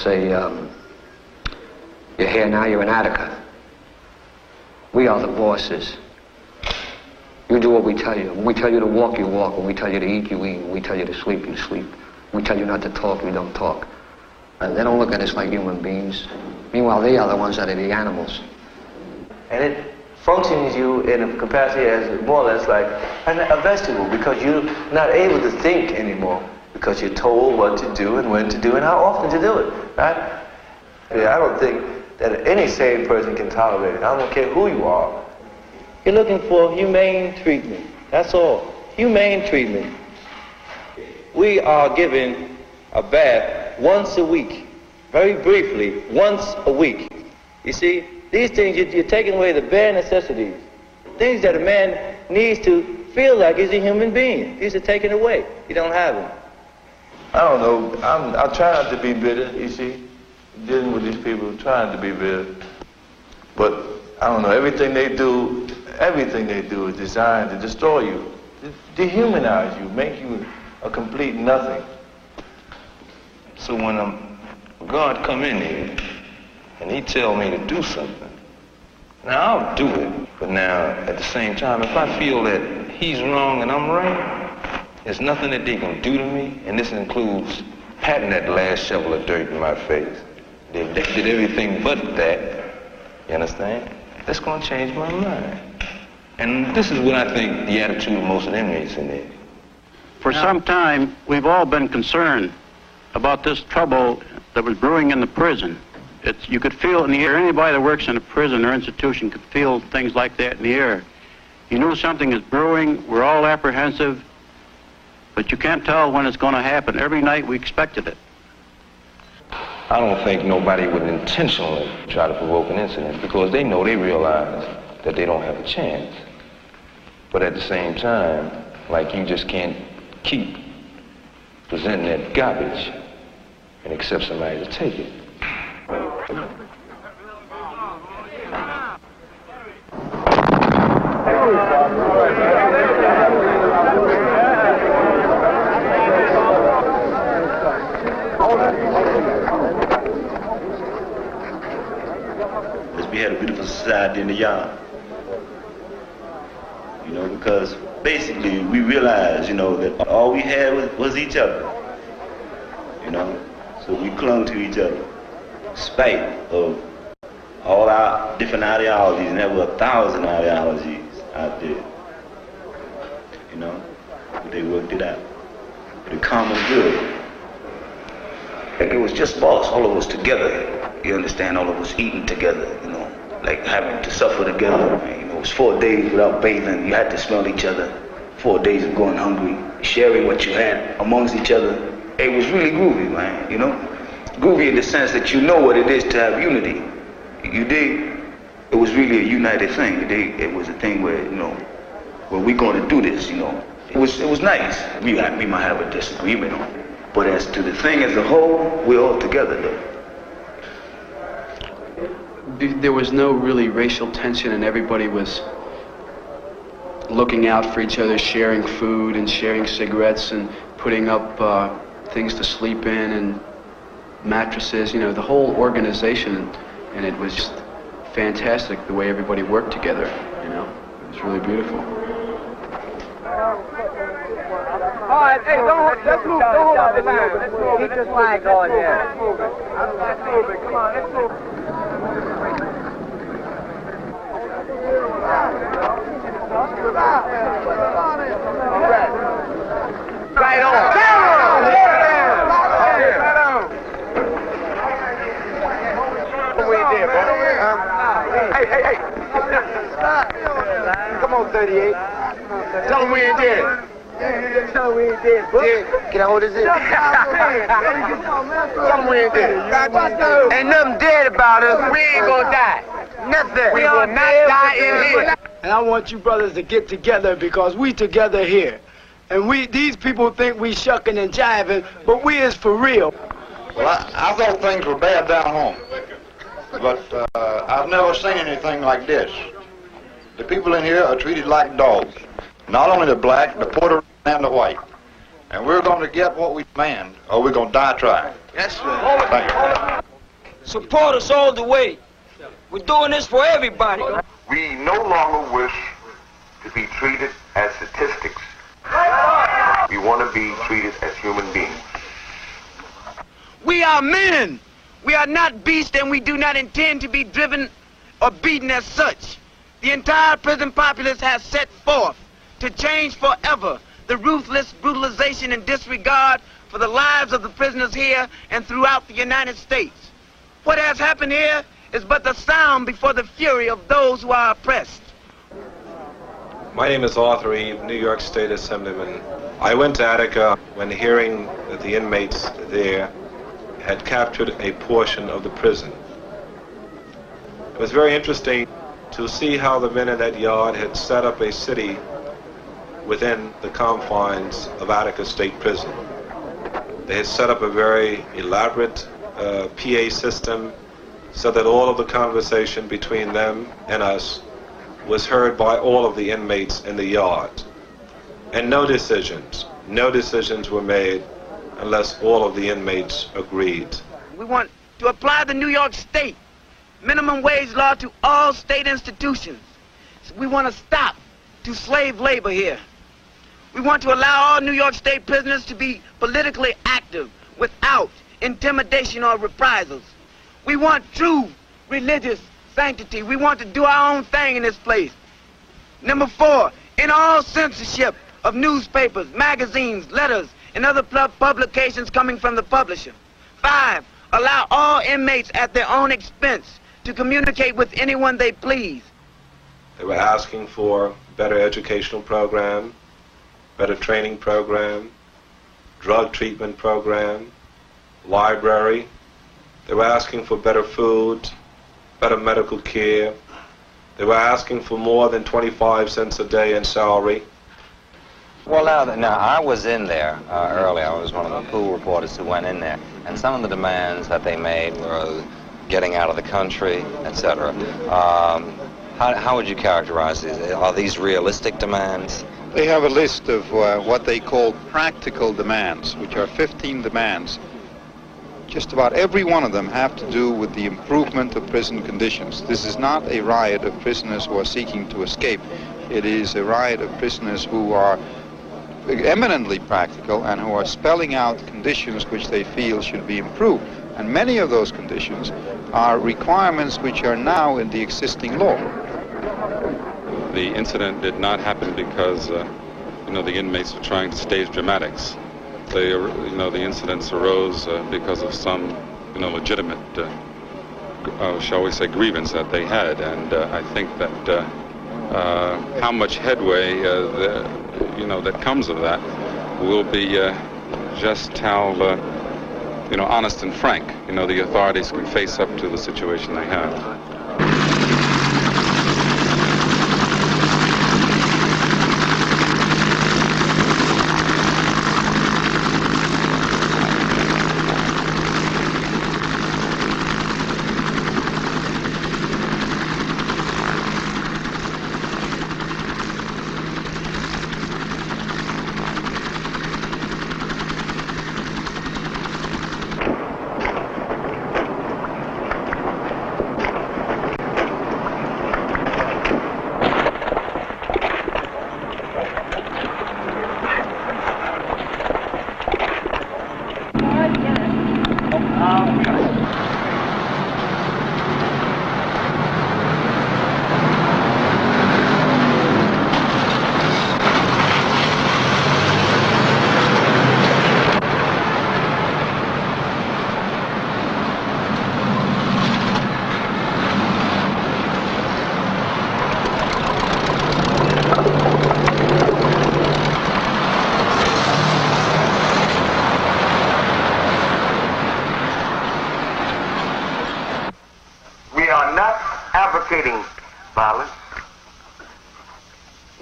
say, you're here now, you're in Attica. We are the bosses. You do what we tell you. When we tell you to walk, you walk. When we tell you to eat, you eat. When we tell you to sleep, you sleep. When we tell you not to talk, you don't talk. And they don't look at us like human beings. Meanwhile, they are the ones that are the animals. And it functions you in a capacity as more or less like a vegetable, because you're not able to think anymore, because you're told what to do and when to do and how often to do it, right? I don't think that any sane person can tolerate it. I don't care who you are. You're looking for humane treatment. That's all. Humane treatment. We are given a bath once a week, very briefly, once a week. You see, these things, you're taking away the bare necessities, things that a man needs to feel like he's a human being. These are taken away. You don't have them. I don't know. I try not to be bitter, you see. Dealing with these people, trying to be bitter. But, I don't know, everything they do is designed to destroy you, to dehumanize you, make you a complete nothing. So when God come in here, and he tell me to do something, now I'll do it. But now, at the same time, if I feel that he's wrong and I'm right, there's nothing that they can do to me, and this includes patting that last shovel of dirt in my face. They did everything but that, you understand? That's going to change my mind. And this is what I think the attitude of most of the inmates in there. For some time, we've all been concerned about this trouble that was brewing in the prison. You could feel in the air. Anybody that works in a prison or institution could feel things like that in the air. You knew something is brewing. We're all apprehensive, but you can't tell when it's going to happen. Every night we expected it. I don't think nobody would intentionally try to provoke an incident, because they realize that they don't have a chance. But at the same time, like, you just can't keep presenting that garbage and accept somebody to take it. We had a beautiful society in the yard, because basically we realized, that all we had was each other, so we clung to each other, in spite of all our different ideologies, and there were 1,000 ideologies out there, but they worked it out for the common good. It was just us, all of us together, you understand, all of us eating together, like having to suffer together. It was 4 days without bathing. You had to smell each other. 4 days of going hungry, sharing what you had amongst each other. It was really groovy, man, Groovy in the sense that you know what it is to have unity. You dig? It was really a united thing. It was a thing where, we're going to do this, It was nice. We might have a disagreement on it. But as to the thing as a whole, we're all together, though. There was no really racial tension, and everybody was looking out for each other, sharing food and sharing cigarettes and putting up things to sleep in and mattresses, the whole organization. And it was just fantastic the way everybody worked together, It was really beautiful. All right, hey, let's move. Don't hold up the line. Let's move. Keep this line going here. Let's move it. Come on, let's move it. Right on. Down! What we did, bro? Hey. Come on, 38. Tell them we ain't dead. Tell them we ain't dead, bro. Can I hold this in? Tell them we ain't dead. Ain't nothing dead about us. We ain't gonna die. Nothing. We will not die in here. And I want you brothers to get together, because we together here. And these people think we shucking and jiving, but we is for real. Well, I thought things were bad down home. But I've never seen anything like this. The people in here are treated like dogs. Not only the black, the Puerto Rican, and the white. And we're going to get what we demand, or we're going to die trying. That's right. Support us all the way. We're doing this for everybody. We no longer wish to be treated as statistics. We want to be treated as human beings. We are men. We are not beasts, and we do not intend to be driven or beaten as such. The entire prison populace has set forth to change forever the ruthless brutalization and disregard for the lives of the prisoners here and throughout the United States. What has happened here is but the sound before the fury of those who are oppressed. My name is Arthur Eve, New York State Assemblyman. I went to Attica when hearing that the inmates there had captured a portion of the prison. It was very interesting to see how the men in that yard had set up a city within the confines of Attica State Prison. They had set up a very elaborate PA system so that all of the conversation between them and us was heard by all of the inmates in the yard. And no decisions were made unless all of the inmates agreed. We want to apply the New York State minimum wage law to all state institutions. We want to stop to slave labor here. We want to allow all New York State prisoners to be politically active without intimidation or reprisals. We want true religious sanctity. We want to do our own thing in this place. Number 4, in all censorship of newspapers, magazines, letters, and other publications coming from the publisher. 5, allow all inmates at their own expense to communicate with anyone they please. They were asking for better educational program, better training program, drug treatment program, library. They were asking for better food, better medical care. They were asking for more than 25 cents a day in salary. Well, now I was in there early. I was one of the pool reporters who went in there, and some of the demands that they made were getting out of the country, etc. How would you characterize these? Are these realistic demands? They have a list of what they call practical demands, which are 15 demands. Just about every one of them have to do with the improvement of prison conditions. This is not a riot of prisoners who are seeking to escape. It is a riot of prisoners who are eminently practical and who are spelling out conditions which they feel should be improved. And many of those conditions are requirements which are now in the existing law. The incident did not happen because, the inmates were trying to stage dramatics. The incidents arose because of some, legitimate, shall we say, grievance that they had. And I think that how much headway, that comes of that will be just how, honest and frank, the authorities can face up to the situation they have. Violence.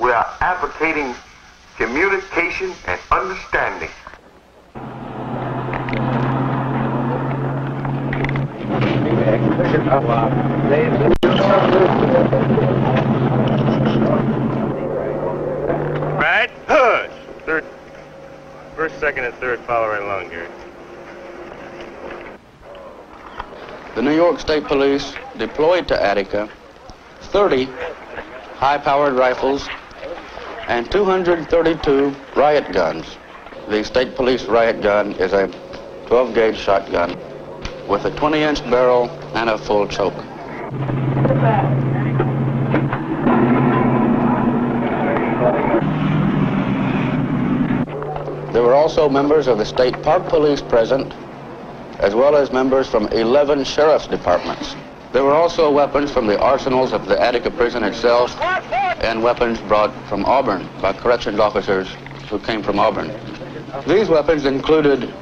We are advocating communication and understanding. Right, push. Third, first, second, and third follow right along, Gary. the New York State Police deployed to Attica 30 high-powered rifles and 232 riot guns. The State Police riot gun is a 12-gauge shotgun with a 20-inch barrel and a full choke. There were also members of the State Park Police present, as well as members from 11 sheriff's departments. There were also weapons from the arsenals of the Attica prison itself and weapons brought from Auburn by corrections officers who came from Auburn. These weapons included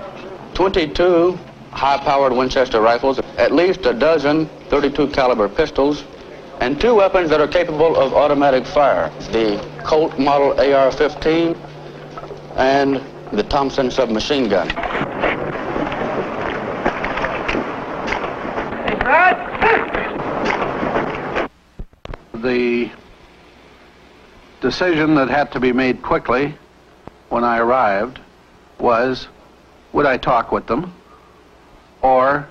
22 high-powered Winchester rifles, at least a dozen 32 caliber pistols, and 2 weapons that are capable of automatic fire, the Colt model AR-15 and the Thompson submachine gun. The decision that had to be made quickly when I arrived was, would I talk with them, or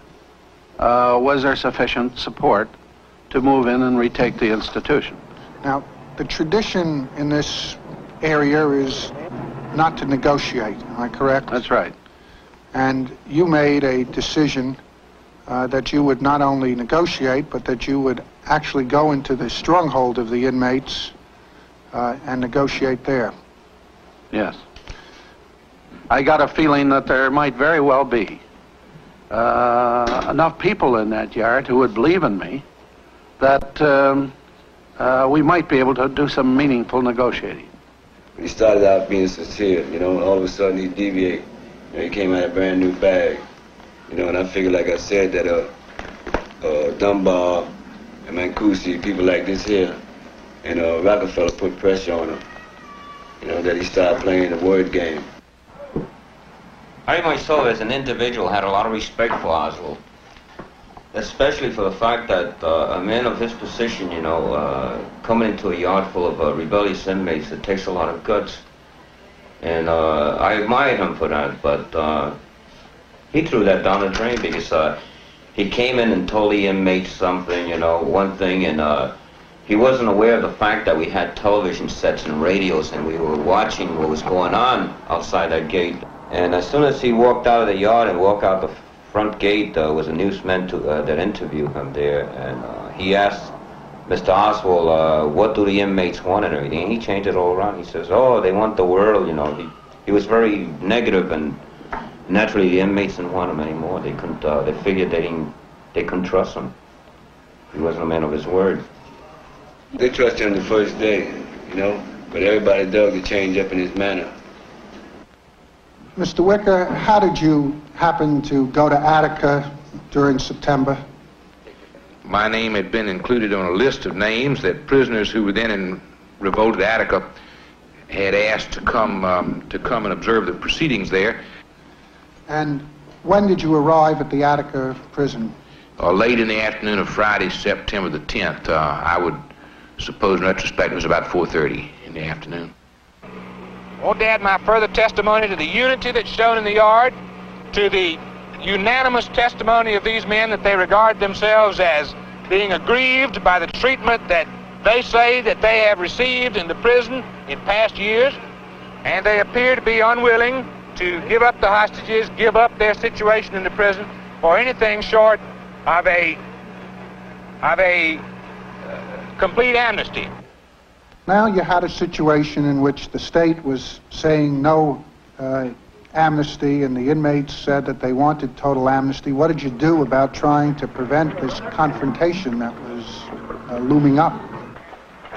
was there sufficient support to move in and retake the institution? Now, the tradition in this area is not to negotiate, am I correct? That's right. And you made a decision that you would not only negotiate, but that you would actually go into the stronghold of the inmates and negotiate there. Yes. I got a feeling that there might very well be enough people in that yard who would believe in me that we might be able to do some meaningful negotiating. He started out being sincere, you know, all of a sudden he deviated. You know, he came out a brand new bag, you know, and I figured, like I said, that Dunbar and Mancusi, people like this here, and Rockefeller put pressure on him, you know, that he started playing the word game. I myself, as an individual, had a lot of respect for Oswald, especially for the fact that a man of his position, you know, coming into a yard full of rebellious inmates, it takes a lot of guts. And I admired him for that, but he threw that down the drain because he came in and told the inmates something, you know, one thing, and he wasn't aware of the fact that we had television sets and radios and we were watching what was going on outside that gate. And as soon as he walked out of the yard and walked out the front gate, was a newsman that interviewed him there, and he asked Mr. Oswald, what do the inmates want and everything, and he changed it all around. He says, oh, they want the world, you know. He was very negative, and naturally the inmates didn't want him anymore. They couldn't, they figured they couldn't trust him. He wasn't a man of his word. They trusted him the first day, you know, but everybody dug to change up in his manner. Mr. Wicker, how did you happen to go to Attica during September? My name had been included on a list of names that prisoners who were then in revolted Attica had asked to come and observe the proceedings there. And when did you arrive at the Attica prison? Late in the afternoon of Friday, September the 10th. I would suppose in retrospect it was about 4:30 in the afternoon. Won't to add my further testimony to the unity that's shown in the yard, to the unanimous testimony of these men that they regard themselves as being aggrieved by the treatment that they say that they have received in the prison in past years, and they appear to be unwilling to give up the hostages, give up their situation in the prison for anything short of a complete amnesty. Now you had a situation in which the state was saying no amnesty, and the inmates said that they wanted total amnesty. What did you do about trying to prevent this confrontation that was looming up?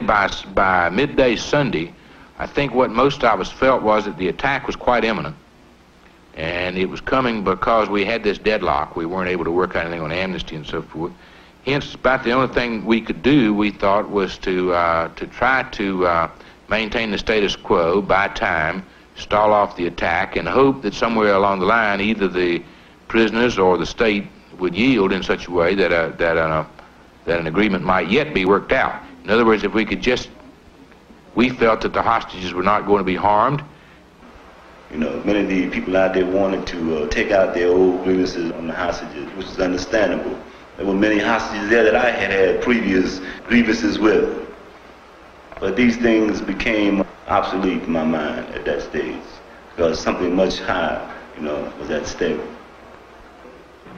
By midday Sunday, I think what most of us felt was that the attack was quite imminent, and it was coming because we had this deadlock. We weren't able to work out anything on amnesty and so forth. Hence, about the only thing we could do, we thought, was to try to maintain the status quo, buy time, stall off the attack, and hope that somewhere along the line, either the prisoners or the state would yield in such a way that an agreement might yet be worked out. In other words, if we could we felt that the hostages were not going to be harmed. You know, many of the people out there wanted to take out their old grievances on the hostages, which is understandable. There were many hostages there that I had had previous grievances with. But these things became obsolete in my mind at that stage because something much higher, was at stake.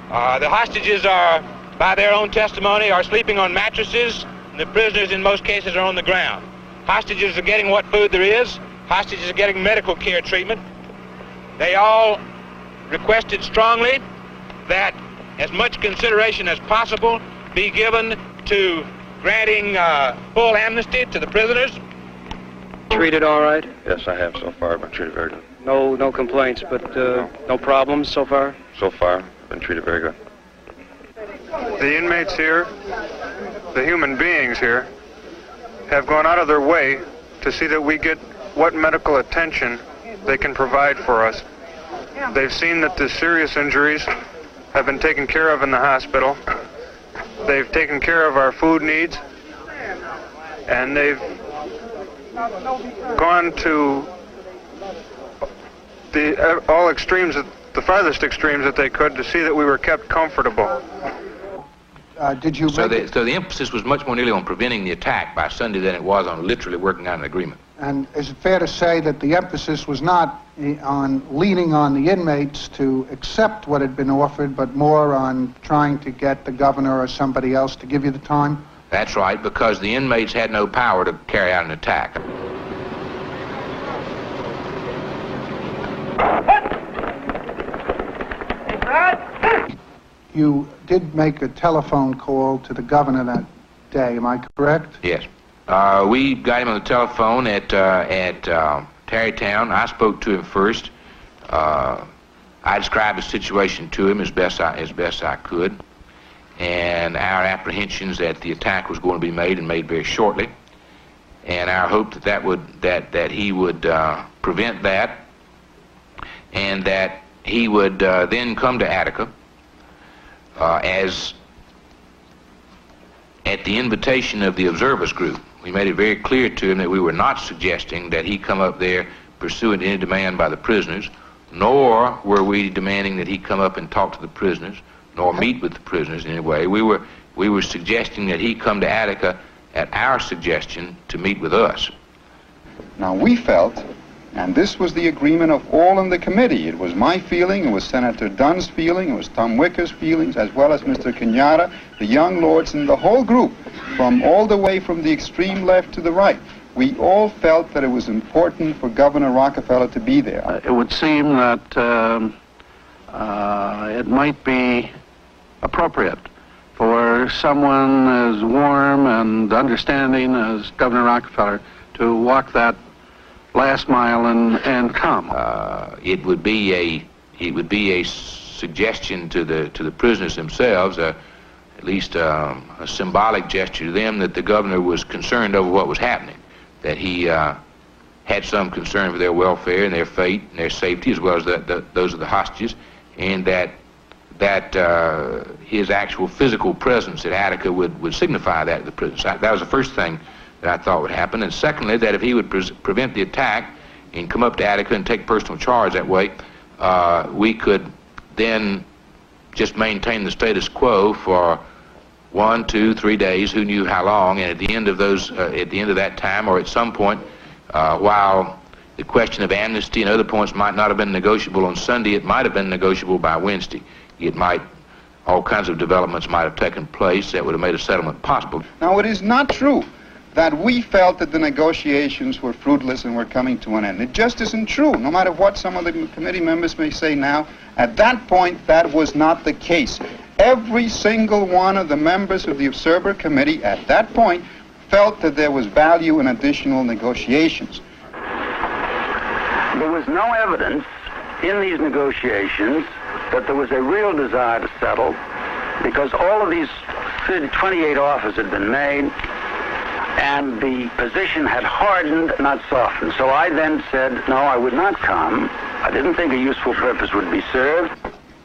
The hostages are, by their own testimony, are sleeping on mattresses, and the prisoners in most cases are on the ground. Hostages are getting what food there is. Hostages are getting medical care treatment. They all requested strongly that as much consideration as possible be given to granting full amnesty to the prisoners. Treated all right? Yes, I have so far. I've been treated very good. No complaints, but no problems so far? So far, I've been treated very good. The inmates here, the human beings here, have gone out of their way to see that we get what medical attention they can provide for us. They've seen that the serious injuries have been taken care of in the hospital. They've taken care of our food needs, and they've gone to all extremes, the farthest extremes that they could, to see that we were kept comfortable. Did you so the emphasis was much more nearly on preventing the attack by Sunday than it was on literally working out an agreement. And is it fair to say that the emphasis was not on leaning on the inmates to accept what had been offered, but more on trying to get the governor or somebody else to give you the time? That's right, because the inmates had no power to carry out an attack. You did make a telephone call to the governor that day, am I correct? Yes. We got him on the telephone at Tarrytown. I spoke to him first. I described the situation to him as best I could, and our apprehensions that the attack was going to be made and made very shortly, and our hope that he would prevent that, and that he would then come to Attica as at the invitation of the observers group. We made it very clear to him that we were not suggesting that he come up there pursuant to any demand by the prisoners, nor were we demanding that he come up and talk to the prisoners, nor meet with the prisoners in any way. We were suggesting that he come to Attica at our suggestion to meet with us. Now we felt, and this was the agreement of all in the committee, it was my feeling, it was Senator Dunn's feeling, it was Tom Wicker's feelings, as well as Mr. Kenyatta, the young lords, and the whole group, from all the way from the extreme left to the right. We all felt that it was important for Governor Rockefeller to be there. It would seem that it might be appropriate for someone as warm and understanding as Governor Rockefeller to walk that last mile and come. It would be a suggestion to the prisoners themselves, at least a symbolic gesture to them, that the governor was concerned over what was happening, that he had some concern for their welfare and their fate and their safety, as well as those of the hostages, and that his actual physical presence at Attica would signify that to the prisoners. That was the first thing that I thought would happen. And secondly, that if he would prevent the attack and come up to Attica and take personal charge that way, we could then just maintain the status quo for 1, 2, 3 days, who knew how long, and at the end of that time, or at some point, while the question of amnesty and other points might not have been negotiable on Sunday, it might have been negotiable by Wednesday. All kinds of developments might have taken place that would have made a settlement possible. Now, it is not true that we felt that the negotiations were fruitless and were coming to an end. It just isn't true, no matter what some of the committee members may say now. At that point, that was not the case. Every single one of the members of the Observer Committee at that point felt that there was value in additional negotiations. There was no evidence in these negotiations that there was a real desire to settle, because all of these 28 offers had been made, and the position had hardened, not softened. So I then said, no, I would not come. I didn't think a useful purpose would be served.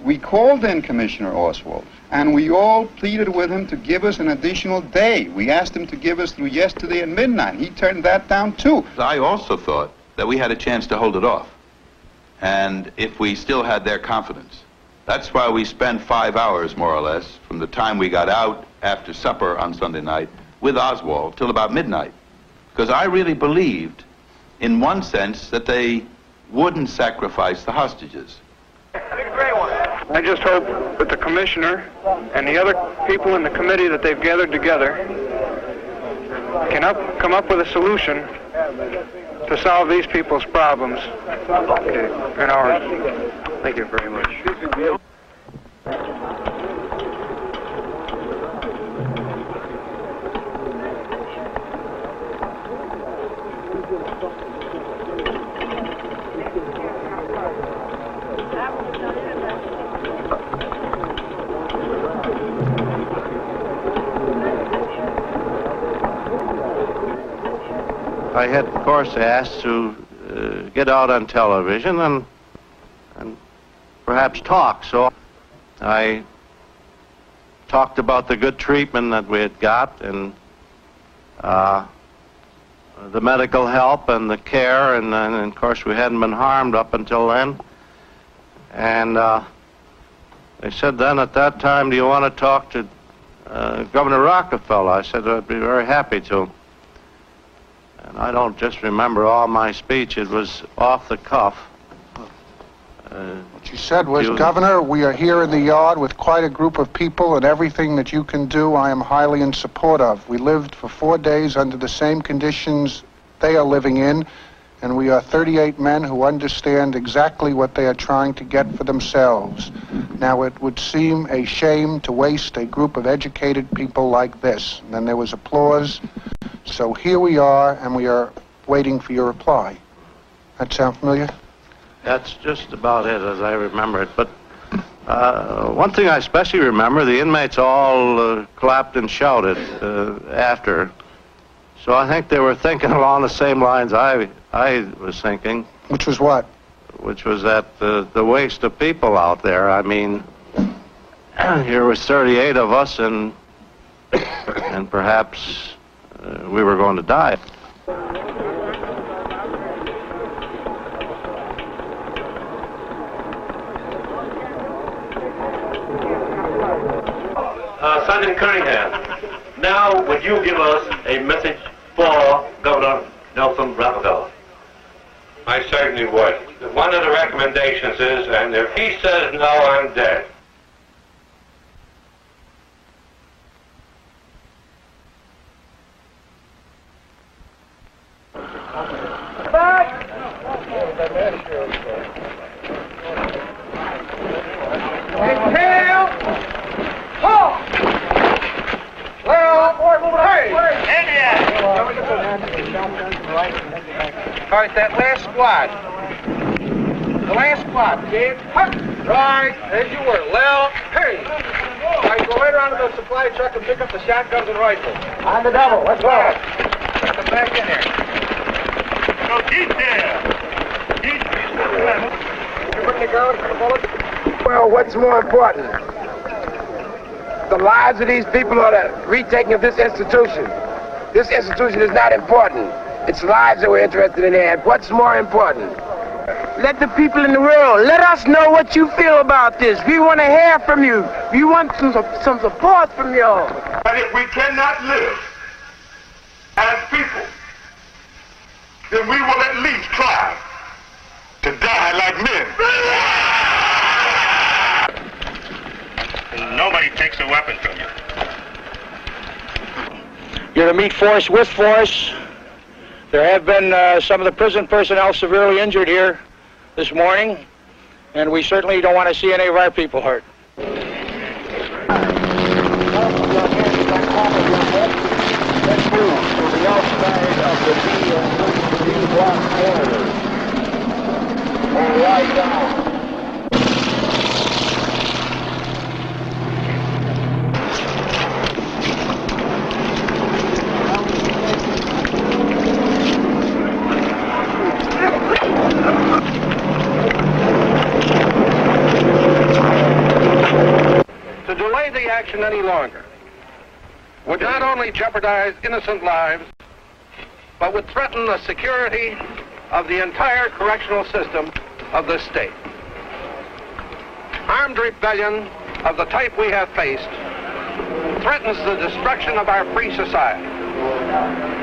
We called in Commissioner Oswald, and we all pleaded with him to give us an additional day. We asked him to give us through yesterday at midnight. He turned that down too. I also thought that we had a chance to hold it off. And if we still had their confidence, That's why we spent 5 hours, more or less, from the time we got out after supper on Sunday night with Oswald till about midnight. Because I really believed, in one sense, that they wouldn't sacrifice the hostages. I just hope that the commissioner and the other people in the committee that they've gathered together can come up with a solution to solve these people's problems and ours. Thank you very much. I had, of course, asked to get out on television and perhaps talk. So I talked about the good treatment that we had got and the medical help and the care, and then, of course, we hadn't been harmed up until then. And they said then at that time, do you want to talk to Governor Rockefeller? I said I'd be very happy to. And I don't just remember all my speech. It was off the cuff. What you said was, Governor, we are here in the yard with quite a group of people, and everything that you can do, I am highly in support of. We lived for 4 days under the same conditions they are living in, and we are 38 men who understand exactly what they are trying to get for themselves. Now, it would seem a shame to waste a group of educated people like this. And then there was applause. So here we are, and we are waiting for your reply. That sound familiar? That's just about it as I remember it. But one thing I especially remember, the inmates all clapped and shouted after. So I think they were thinking along the same lines I was thinking. Which was what? Which was that the waste of people out there. I mean, here was 38 of us, and perhaps we were going to die. Sergeant Cunningham, now would you give us a message for Governor Nelson Rockefeller? I certainly would. One of the recommendations is, and if he says no, I'm dead. All right, that last squad. The last squad, kid. Right, as you were. Lil, hey. All right, go right around to the supply truck and pick up the shotguns and rifles. On the double, let's go. Put them back in there. So keep there. You bring the gun for the bullets? Well, what's more important? The lives of these people or the retaking of this institution? This institution is not important. It's lives that we're interested in here. What's more important? Let the people in the world, let us know what you feel about this. We want to hear from you. We want some support from you all. And if we cannot live as people, then we will at least try to die like men. Nobody takes a weapon from you. You're to meet force with force. There have been some of the prison personnel severely injured here this morning, and we certainly don't want to see any of our people hurt. Let's move to the outside of the B block corridor. And lie down. To delay the action any longer would not only jeopardize innocent lives, but would threaten the security of the entire correctional system of this state. Armed rebellion of the type we have faced threatens the destruction of our free society.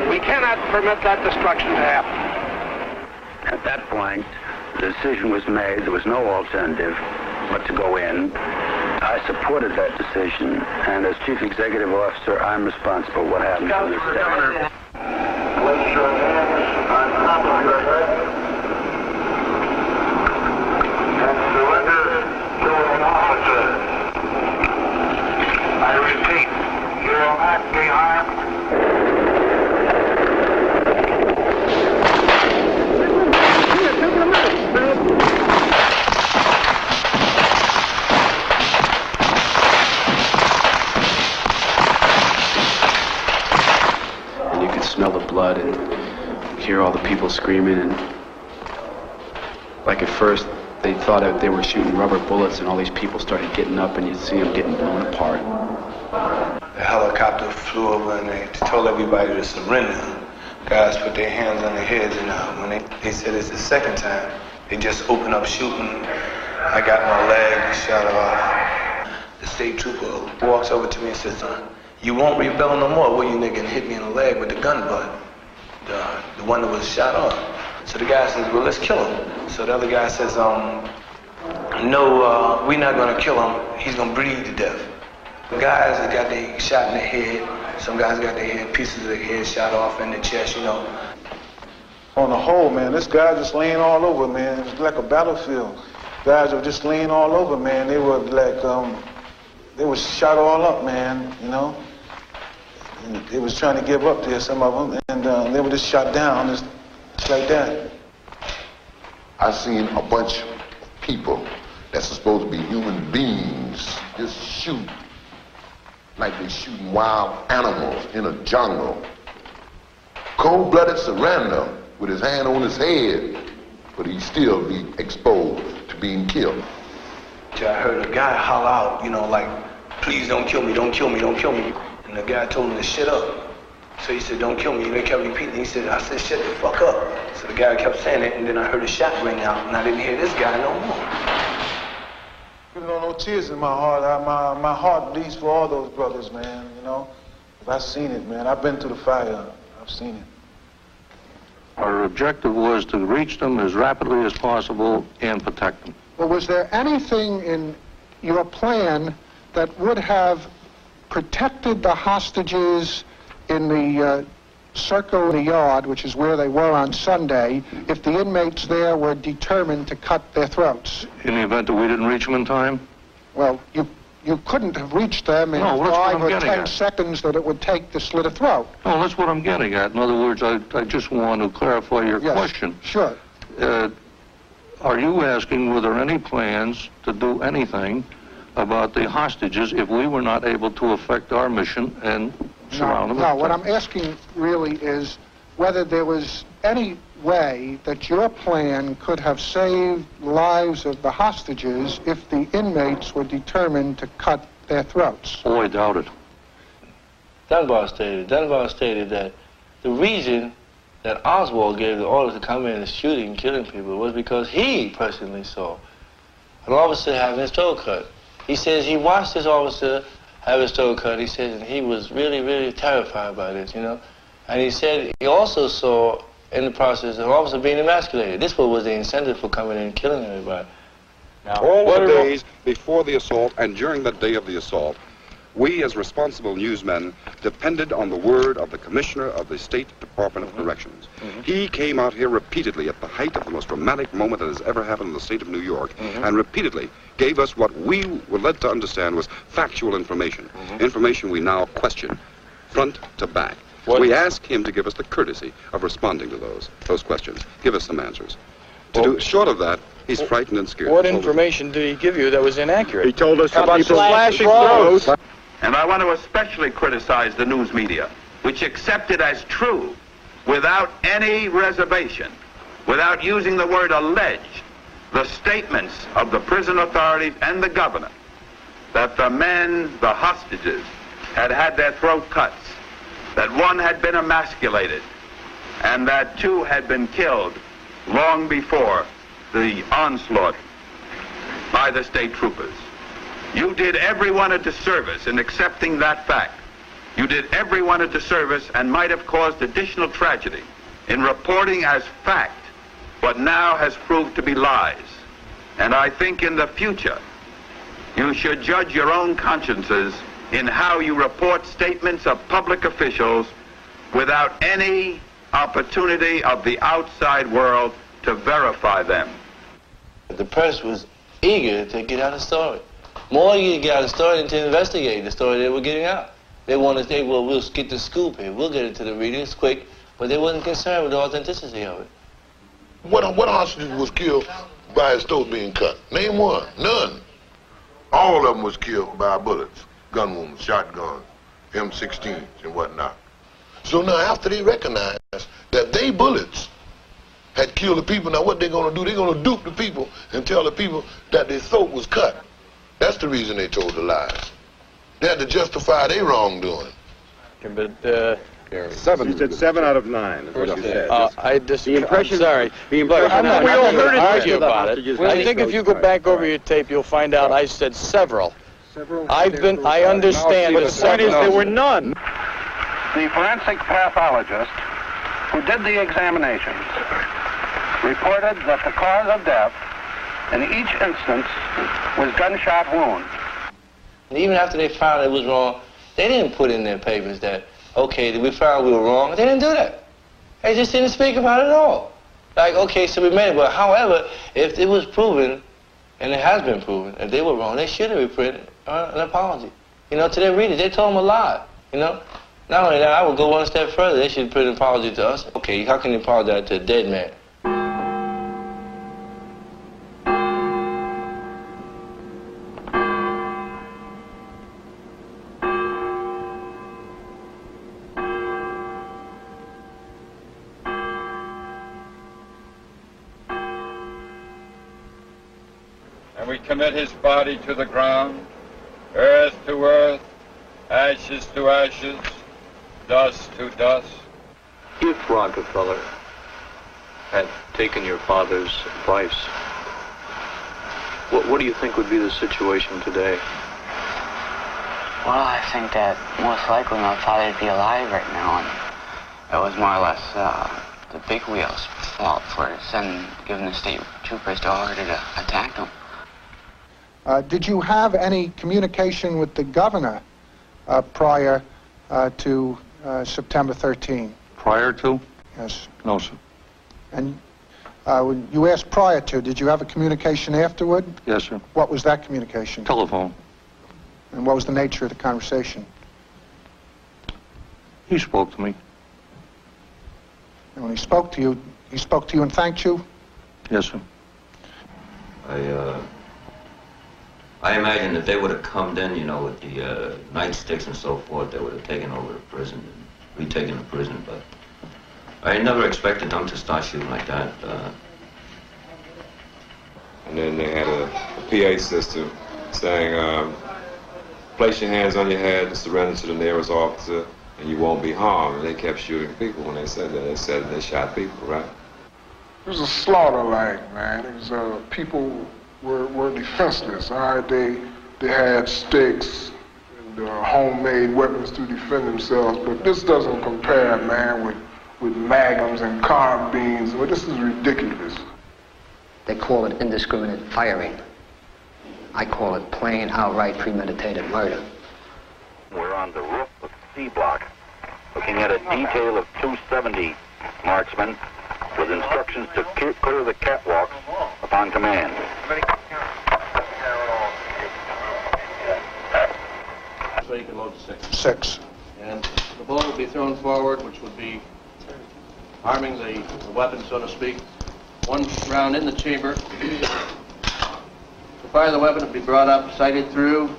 We cannot permit that destruction to happen. At that point, the decision was made. There was no alternative but to go in. I supported that decision, and as Chief Executive Officer, I'm responsible for what happened to this day. Place your hands on top of your head and surrender to an officer. I repeat, you will not be harmed. And you could smell the blood and hear all the people screaming, and like at first they thought that they were shooting rubber bullets, and all these people started getting up and you'd see them getting blown apart. The helicopter flew over and they told everybody to surrender. Guys put their hands on their heads, and when they said it's the second time, they just opened up shooting. I got my leg shot off. The state trooper walks over to me and says, "You won't rebel no more, will you, nigga?" and hit me in the leg with the gun butt, the one that was shot off. So the guy says, "Well, let's kill him." So the other guy says, "No, we're not gonna kill him. He's gonna bleed to death." The guys that got their shot in the head, some guys got their head, pieces of their head shot off in the chest, you know. On the whole, man, this guy just laying all over, man. It's like a battlefield. Guys were just laying all over, man. They were like, they were shot all up, man, you know. And they was trying to give up there, some of them, and they were just shot down, just like that. I seen a bunch of people that's supposed to be human beings just shoot like they shooting wild animals in a jungle. Cold-blooded surrender with his hand on his head, but he still be exposed to being killed. I heard a guy holler out, you know, like, "Please don't kill me, don't kill me, don't kill me." And the guy told him to shut up. So he said, "Don't kill me." And they kept repeating. He said, "I said, shut the fuck up." So the guy kept saying it, and then I heard a shot ring out, and I didn't hear this guy no more. You know, no tears in my heart. My heart bleeds for all those brothers, man, you know. I've seen it, man. I've been through the fire. I've seen it. Our objective was to reach them as rapidly as possible and protect them. Well, was there anything in your plan that would have protected the hostages in the circle in the yard, which is where they were on Sunday, if the inmates there were determined to cut their throats? In the event that we didn't reach them in time? Well, you couldn't have reached them in 5 or 10 seconds that it would take to slit a throat. No, that's what I'm getting at. In other words, I just want to clarify your question. Sure. Are you asking were there any plans to do anything about the hostages if we were not able to effect our mission and surround them? No, what I'm asking really is whether there was any way that your plan could have saved lives of the hostages if the inmates were determined to cut their throats. Oh, I doubt it. Dunbar stated that the reason that Oswald gave the order to come in and shooting and killing people was because he personally saw an officer having his throat cut. He says he watched this officer have his throat cut, he says, and he was really, really terrified by this, you know. And he said he also saw in the process an officer being emasculated. This was the incentive for coming in and killing everybody. Now, all the days before the assault and during the day of the assault, we as responsible newsmen depended on the word of the Commissioner of the State Department of Corrections. He came out here repeatedly at the height of the most dramatic moment that has ever happened in the state of New York, and repeatedly gave us what we were led to understand was factual information, information we now question, front to back. We ask him to give us the courtesy of responding to those questions. Give us some answers. Short of that, he's frightened and scared. What information did he give you that was inaccurate? He told us about people slashing throats. And I want to especially criticize the news media, which accepted as true, without any reservation, without using the word alleged, the statements of the prison authorities and the governor that the men, the hostages, had had their throat cuts, that one had been emasculated, and that two had been killed long before the onslaught by the state troopers. You did everyone a disservice in accepting that fact. You did everyone a disservice and might have caused additional tragedy in reporting as fact what now has proved to be lies. And I think in the future, you should judge your own consciences in how you report statements of public officials without any opportunity of the outside world to verify them. The press was eager to get out the story. More eager to get out the story than to investigate the story they were getting out. They wanted to say, well, we'll get the scoop here. We'll get it to the readers quick. But they wasn't concerned with the authenticity of it. What hostage was killed by his throat being cut? Name one. None. All of them was killed by bullets, gun wounds, shotguns, M16s, and whatnot. So now after they recognized that they bullets had killed the people, now what they're going to do? They're going to dupe the people and tell the people that their throat was cut. That's the reason they told the lies. They had to justify their wrongdoing. But, Seven. You said 7 out of 9 is what you said. I disagree. The impression, I'm sorry. The impression But we all heard it argue about it. hostages. I think if you go back over your tape, you'll find out I said several. I understand, but the point is there were none. The forensic pathologist who did the examinations reported that the cause of death in each instance was gunshot wounds. And even after they found it was wrong, they didn't put in their papers that, okay, we found we were wrong. They didn't do that. They just didn't speak about it at all. Like, okay, so we made it. But however, if it was proven, and it has been proven, if they were wrong, they should have reprinted an apology. You know, to their readers, they told them a lie, you know. Not only that, I would go one step further. They should print an apology to us. Okay, how can you apologize to a dead man? And we commit his body to the ground, earth to earth, ashes to ashes, dust to dust. If Rockefeller had taken your father's advice, what do you think would be the situation today? Well, I think that most likely my father would be alive right now, and it was more or less the big wheel's fault for giving the state troopers the order to attack them. Did you have any communication with the governor prior to September 13? Prior to? Yes. No, sir. And when you asked prior to, did you have a communication afterward? Yes, sir. What was that communication? Telephone. And what was the nature of the conversation? He spoke to me. And when he spoke to you and thanked you? Yes, sir. I imagine that they would have come in, you know, with the nightsticks and so forth. They would have taken over the prison and retaken the prison, but I never expected them to start shooting like that. And then they had a PA system saying, place your hands on your head and surrender to the nearest officer and you won't be harmed. And they kept shooting people when they said that. They said they shot people, right? It was a slaughter line, man. It was, people were defenseless, all right? They had sticks and homemade weapons to defend themselves, but this doesn't compare, man, with magnums and carbines. Well, this is ridiculous. They call it indiscriminate firing. I call it plain, outright, premeditated murder. We're on the roof of C Block, looking at a detail of 270 marksmen with instructions to clear the catwalks upon command. So you can load 6. 6. And the bullet would be thrown forward, which would be arming the weapon, so to speak. One round in the chamber. To fire the weapon, it would be brought up, sighted through,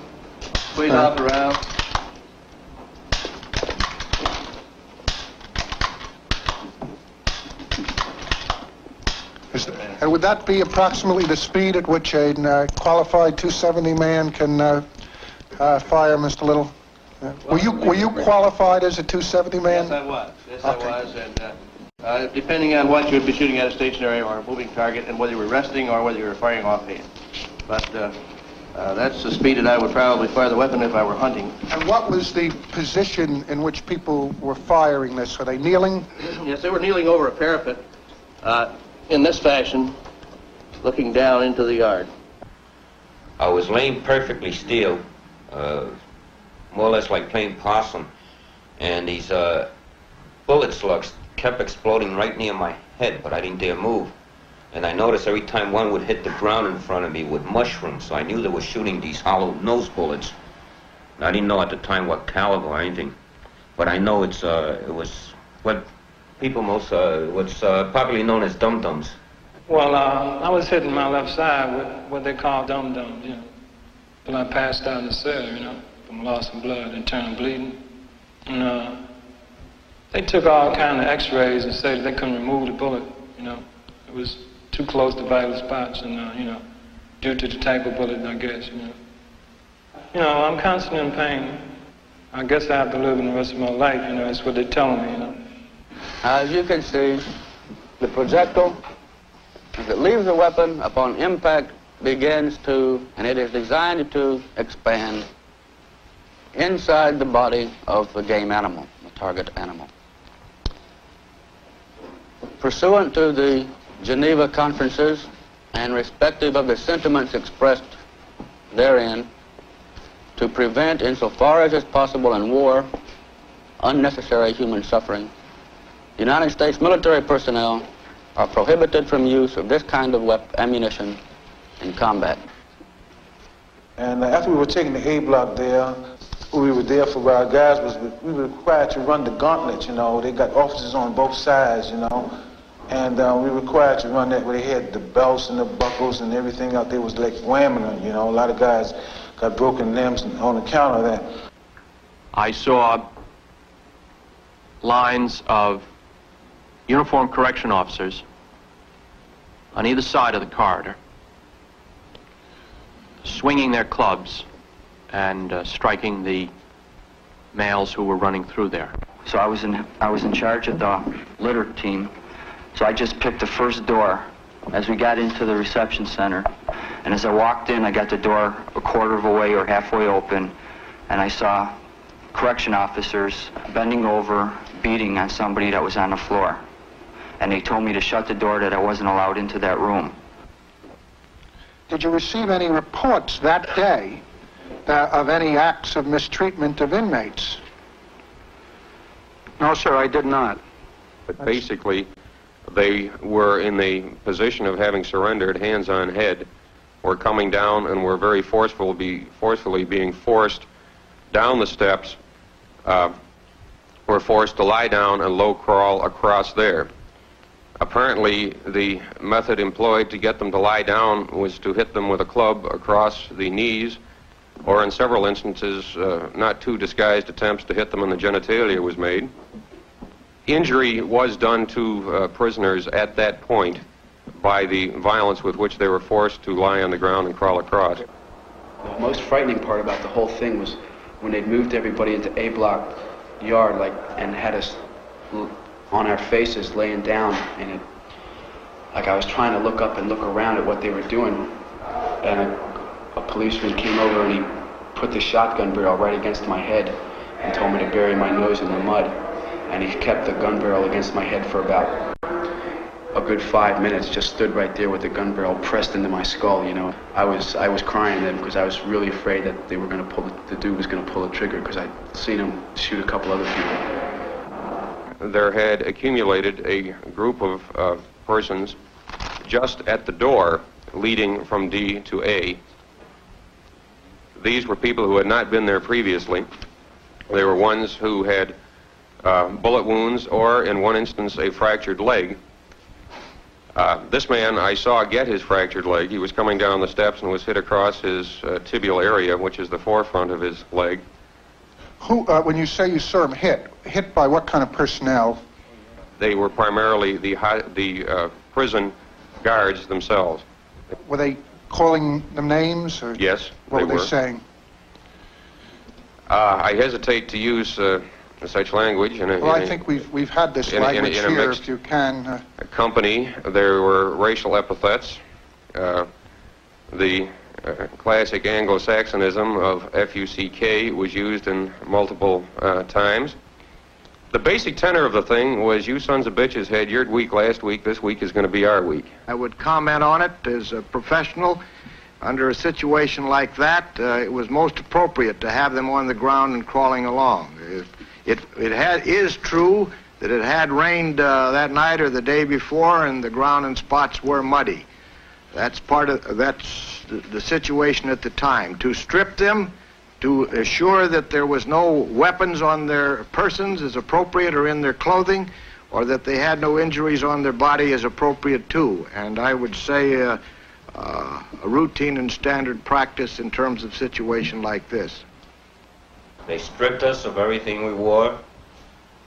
squeeze off the round. Would that be approximately the speed at which a qualified 270 man can fire, Mr. Little? Were you qualified as a 270 man? Yes, I was. Yes, okay. I was. And depending on what you'd be shooting at, a stationary or a moving target, and whether you were resting or whether you were firing offhand. But that's the speed that I would probably fire the weapon if I were hunting. And what was the position in which people were firing this? Were they kneeling? Yes, they were kneeling over a parapet in this fashion, looking down into the yard. I was laying perfectly still, more or less like playing possum, and these bullet slugs kept exploding right near my head, but I didn't dare move. And I noticed every time one would hit the ground in front of me with mushrooms, so I knew they were shooting these hollow nose bullets. And I didn't know at the time what caliber or anything, but I know it was what people what's popularly known as dum-dums. Well, I was hitting my left side with what they call dum-dums, you know. Till I passed out in the cell, you know, from loss of blood, internal bleeding. And they took all kind of x-rays and said they couldn't remove the bullet, you know. It was too close to vital spots and, you know, due to the type of bullet, I guess, you know. You know, I'm constantly in pain. I guess I have to live in the rest of my life, you know, that's what they're telling me, you know. As you can see, the projectile, as it leaves the weapon upon impact, begins to, and it is designed to expand inside the body of the game animal, the target animal. Pursuant to the Geneva Conferences and respective of the sentiments expressed therein, to prevent, insofar as is possible in war, unnecessary human suffering, United States military personnel are prohibited from use of this kind of ammunition in combat. And after we were taking the A block there, we were there for our guys, we were required to run the gauntlet, you know. They got officers on both sides, you know. And we were required to run that where they had the belts and the buckles and everything out there was like whamming them, you know. A lot of guys got broken limbs on account of that. I saw lines of uniformed correction officers on either side of the corridor, swinging their clubs and striking the males who were running through there. So I was in charge of the litter team. So I just picked the first door as we got into the reception center. And as I walked in, I got the door a quarter of a way or halfway open, and I saw correction officers bending over, beating on somebody that was on the floor. And they told me to shut the door, that I wasn't allowed into that room. Did you receive any reports that day of any acts of mistreatment of inmates? No, sir, I did not. But basically, they were in the position of having surrendered, hands on head, were coming down and were very forcefully being forced down the steps, were forced to lie down and low crawl across there. Apparently, the method employed to get them to lie down was to hit them with a club across the knees, or in several instances, not too disguised attempts to hit them in the genitalia was made. Injury was done to prisoners at that point by the violence with which they were forced to lie on the ground and crawl across. The most frightening part about the whole thing was when they'd moved everybody into A block yard, and had us on our faces laying down, and I was trying to look up and look around at what they were doing, and a policeman came over and he put the shotgun barrel right against my head and told me to bury my nose in the mud. And he kept the gun barrel against my head for about a good 5 minutes, just stood right there with the gun barrel pressed into my skull, you know. I was crying then because I was really afraid that they were going to the dude was going to pull the trigger, because I'd seen him shoot a couple other people. There had accumulated a group of persons just at the door leading from D to A. These were people who had not been there previously. They were ones who had bullet wounds, or in one instance a fractured leg. This man I saw get his fractured leg. He was coming down the steps and was hit across his tibial area, which is the forefront of his leg. Who, when you say you saw him hit by what kind of personnel? They were primarily the prison guards themselves. Were they calling them names? Or yes, what were they saying? I hesitate to use such language. I think we've had this language here, if you can. Company, there were racial epithets. The classic Anglo-Saxonism of F-U-C-K was used in multiple times. The basic tenor of the thing was, you sons of bitches had your week last week, this week is going to be our week. I would comment on it as a professional. Under a situation like that, it was most appropriate to have them on the ground and crawling along. It is true that it had rained that night or the day before, and the ground in spots were muddy. That's the situation at the time. To strip them, to assure that there was no weapons on their persons is appropriate, or in their clothing, or that they had no injuries on their body is appropriate too. And I would say a routine and standard practice in terms of situation like this. They stripped us of everything we wore.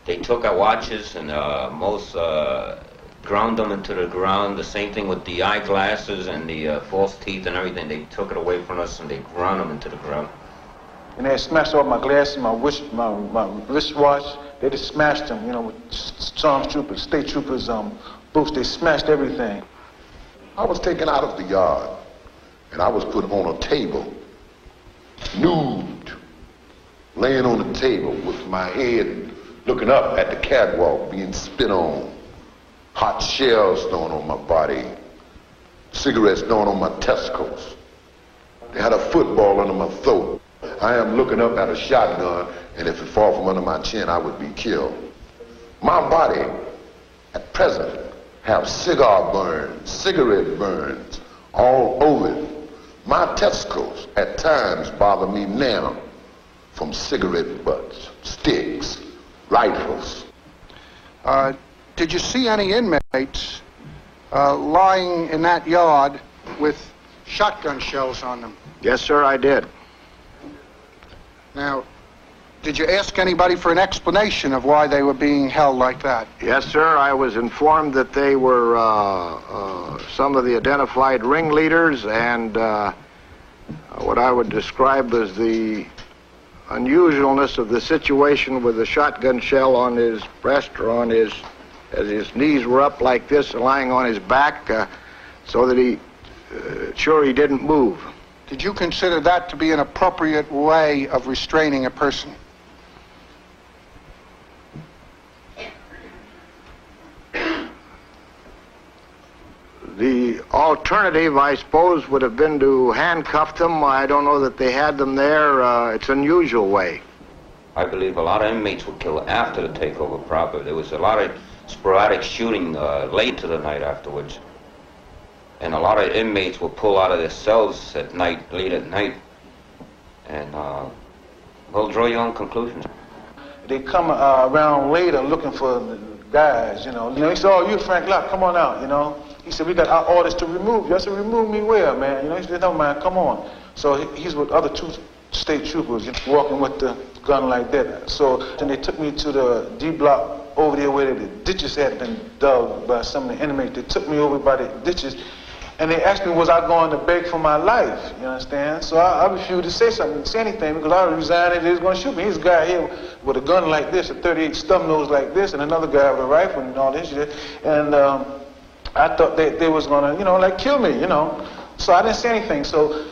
They took our watches and most ground them into the ground. The same thing with the eyeglasses and the false teeth and everything. They took it away from us and they ground them into the ground. And they smashed all my glasses, my wristwatch. They just smashed them, with stormtroopers, state troopers, boots. They smashed everything. I was taken out of the yard, and I was put on a table, nude, laying on the table with my head looking up at the catwalk, being spit on, hot shells thrown on my body, cigarettes thrown on my testicles. They had a football under my throat. I am looking up at a shotgun, and if it fall from under my chin, I would be killed. My body, at present, have cigar burns, cigarette burns all over it. My testicles, at times, bother me now from cigarette butts, sticks, rifles. Did you see any inmates lying in that yard with shotgun shells on them? Yes, sir, I did. Now, did you ask anybody for an explanation of why they were being held like that? Yes, sir. I was informed that they were some of the identified ringleaders, and what I would describe as the unusualness of the situation with the shotgun shell on his breast or on his, as his knees were up like this, lying on his back, so that he didn't move. Did you consider that to be an appropriate way of restraining a person? The alternative, I suppose, would have been to handcuff them. I don't know that they had them there. It's an unusual way. I believe a lot of inmates were killed after the takeover proper. There was a lot of sporadic shooting late into the night afterwards. And a lot of inmates will pull out of their cells at night, late at night, and well, draw your own conclusions. They come around later looking for the guys, He said, "Oh, you Frank Locke, come on out, He said, "We got our orders to remove you." I said, "Remove me where, man?" He said, "No, man, come on." So he's with other two state troopers, walking with the gun like that. So then they took me to the D block over there where the ditches had been dug by some of the inmates. They took me over by the ditches. And they asked me, was I going to beg for my life? You understand? So I refused to say anything, because I resigned and they was going to shoot me. Here's a guy here with a gun like this, a .38 stub nose like this, and another guy with a rifle and all this shit. And I thought they was going to, kill me, So I didn't say anything. So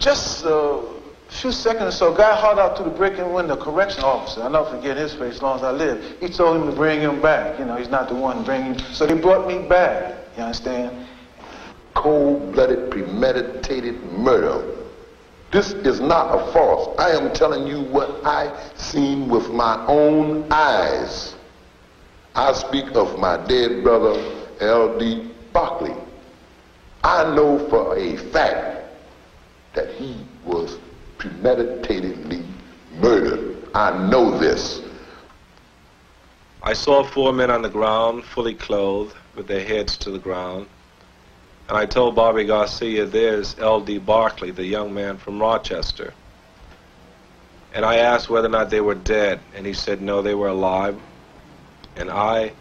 just a few seconds or so, a guy hauled out through the break-in window, correction officer. I'll never forget his face as long as I live. He told him to bring him back. He's not the one bringing him. So they brought me back, you understand? Cold-blooded, premeditated murder. This is not a farce. I am telling you what I seen with my own eyes. I speak of my dead brother, L.D. Barkley. I know for a fact that he was premeditatedly murdered. I know this. I saw 4 men on the ground, fully clothed, with their heads to the ground. And I told Bobby Garcia, "There's L.D. Barkley, the young man from Rochester." And I asked whether or not they were dead, and he said no, they were alive. And I,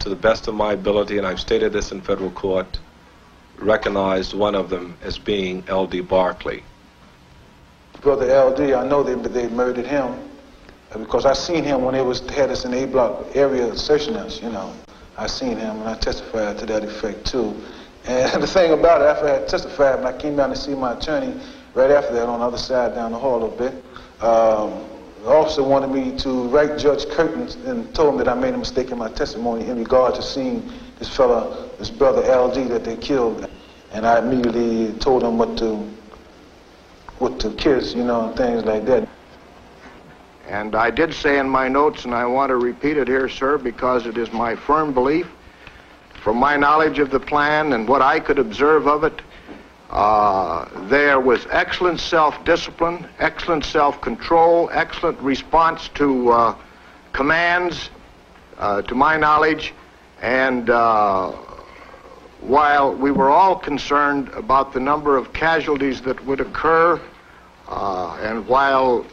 to the best of my ability, and I've stated this in federal court, recognized one of them as being L.D. Barkley. Brother L.D., I know they murdered him, because I seen him when they had us in the A block area searching us, I seen him, and I testified to that effect too. And the thing about it, after I had testified, when I came down to see my attorney right after that on the other side down the hall a bit, the officer wanted me to write Judge Curtin and told him that I made a mistake in my testimony in regard to seeing this fella, this brother LG that they killed. And I immediately told him what to kiss, you know, and things like that. And I did say in my notes, and I want to repeat it here, sir, because it is my firm belief, from my knowledge of the plan and what I could observe of it, there was excellent self-discipline, excellent self-control, excellent response to commands, to my knowledge, and while we were all concerned about the number of casualties that would occur, and while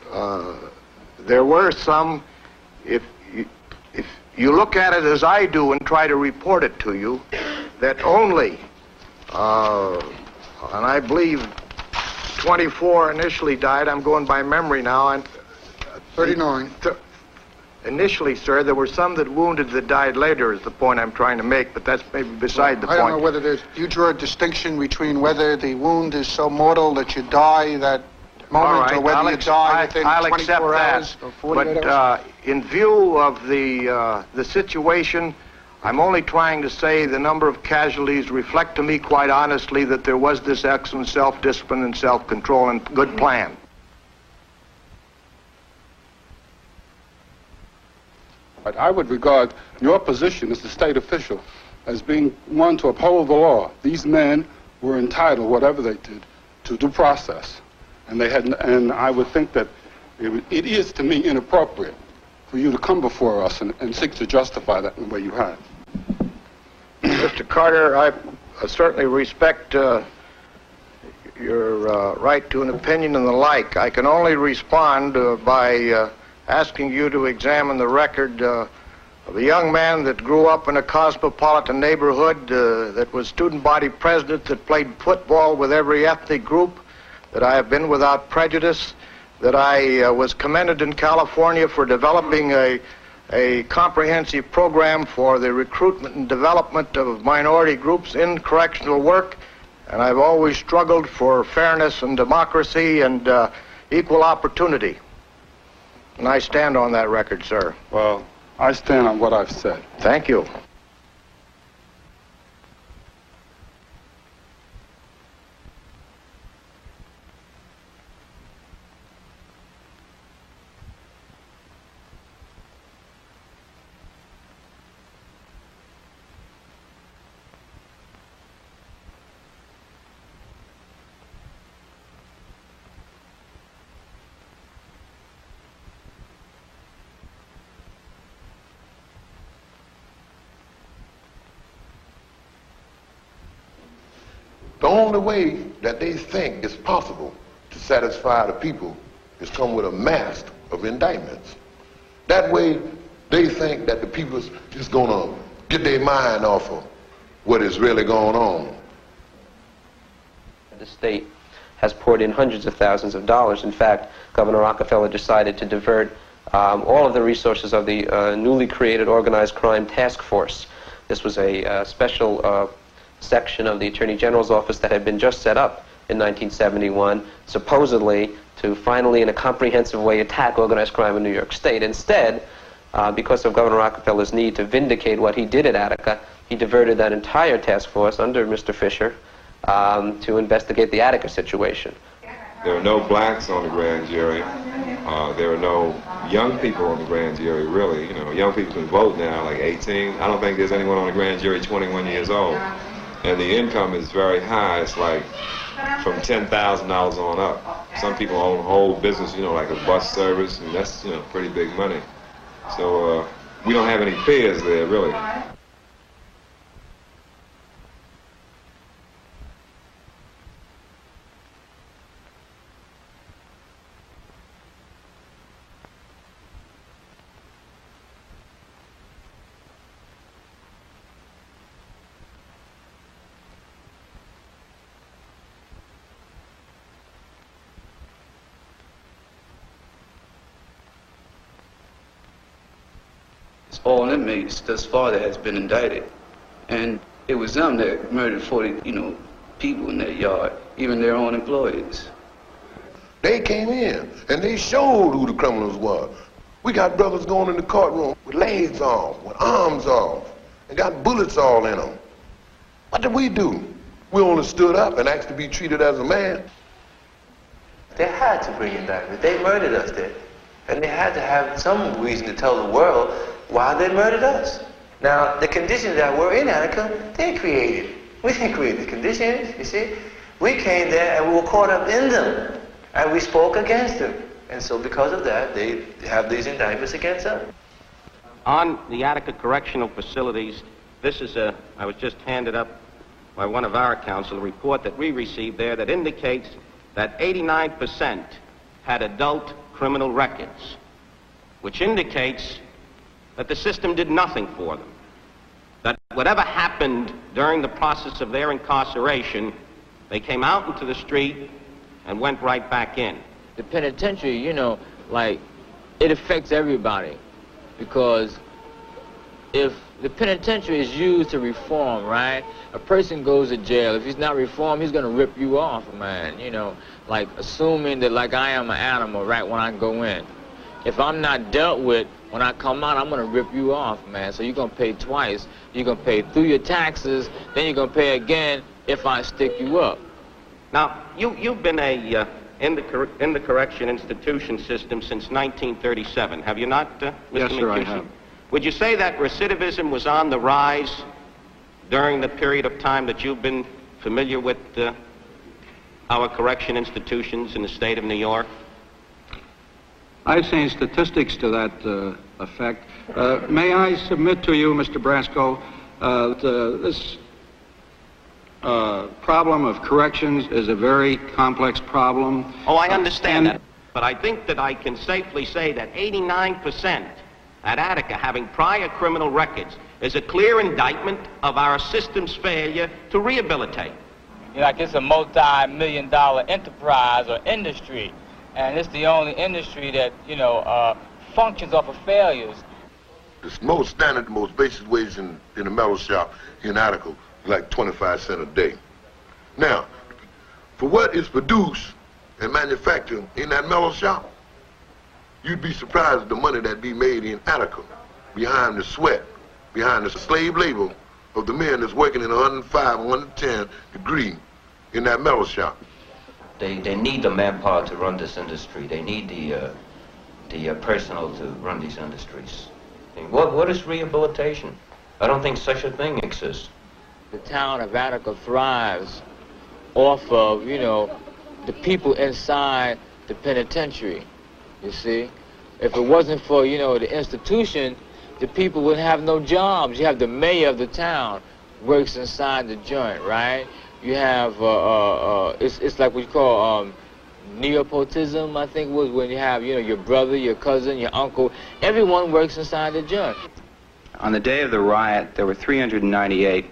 there were some, if you look at it as I do and try to report it to you, that only, and I believe 24 initially died. I'm going by memory now. And 39. Initially, sir, there were some that wounded that died later is the point I'm trying to make, but that's maybe beside the point. I don't know whether there's, you draw a distinction between whether the wound is so mortal that you die that moment, or whether you die within 24 hours or 48 hours. But in view of the situation, I'm only trying to say the number of casualties reflect to me quite honestly that there was this excellent self-discipline and self-control and good plan. But I would regard your position as the state official as being one to uphold the law. These men were entitled, whatever they did, to due process. And I would think that it is to me inappropriate for you to come before us and seek to justify that in the way you have. Mr. Carter, I certainly respect your right to an opinion and the like. I can only respond by asking you to examine the record of a young man that grew up in a cosmopolitan neighborhood, that was student body president, that played football with every ethnic group, that I have been without prejudice, that I was commended in California for developing a comprehensive program for the recruitment and development of minority groups in correctional work, and I've always struggled for fairness and democracy and equal opportunity. And I stand on that record, sir. Well, I stand on what I've said. Thank you. The only way that they think it's possible to satisfy the people is come with a mass of indictments. That way, they think that the people's just gonna get their mind off of what is really going on. The state has poured in hundreds of thousands of dollars. In fact, Governor Rockefeller decided to divert all of the resources of the newly created Organized Crime Task Force. This was a special section of the Attorney General's office that had been just set up in 1971, supposedly to finally, in a comprehensive way, attack organized crime in New York State. Instead, because of Governor Rockefeller's need to vindicate what he did at Attica, he diverted that entire task force under Mr. Fisher to investigate the Attica situation. There are no blacks on the grand jury. There are no young people on the grand jury, really. You know, young people can vote now, like 18. I don't think there's anyone on the grand jury 21 years old. And the income is very high. It's like from $10,000 on up. Some people own whole business, you know, like a bus service, and that's, you know, pretty big money. So we don't have any fears there, really. All inmates thus far that has been indicted. And It was them that murdered 40, people in that yard, even their own employees. They came in and they showed who the criminals were. We got brothers going in the courtroom with legs off, with arms off, and got bullets all in them. What did we do? We only stood up and asked to be treated as a man. They had to bring indictment. They murdered us there. And they had to have some reason to tell the world why they murdered us. Now, the conditions that were in Attica, they created. We didn't create the conditions, you see. We came there and we were caught up in them. And we spoke against them. And so because of that, they have these indictments against us. On the Attica Correctional Facilities, I was just handed up by one of our counsel, a report that we received there that indicates that 89% had adult criminal records, which indicates that the system did nothing for them. That whatever happened during the process of their incarceration, they came out into the street and went right back in. The penitentiary, it affects everybody, because if the penitentiary is used to reform, right? A person goes to jail. If he's not reformed, he's going to rip you off, man. Assuming that I am an animal, right, when I go in. If I'm not dealt with, when I come out, I'm going to rip you off, man. So you're going to pay twice. You're going to pay through your taxes, then you're going to pay again if I stick you up. Now, you've been in the correction institution system since 1937, have you not, Mr. Yes, sir, I have. Would you say that recidivism was on the rise during the period of time that you've been familiar with our correction institutions in the state of New York? I've seen statistics to that effect. May I submit to you, Mr. Brasco, that this problem of corrections is a very complex problem. Oh, I understand that. But I think that I can safely say that 89% at Attica having prior criminal records is a clear indictment of our system's failure to rehabilitate. It's a multi-million-dollar enterprise or industry, and it's the only industry that, functions off of failures. The most standard, the most basic wage in the metal shop in Attica, like 25 cents a day. Now, for what is produced and manufactured in that metal shop, you'd be surprised at the money that be made in Attica behind the sweat, behind the slave labor of the men that's working in 105, 110 degree in that metal shop. They need the manpower to run this industry. They need the personnel to run these industries. What is rehabilitation? I don't think such a thing exists. The town of Attica thrives off of, the people inside the penitentiary, you see. If it wasn't for, the institution, the people would have no jobs. You have the mayor of the town works inside the joint, right? You have, it's like what you call nepotism, I think, was when you have, your brother, your cousin, your uncle. Everyone works inside the joint. On the day of the riot, there were 398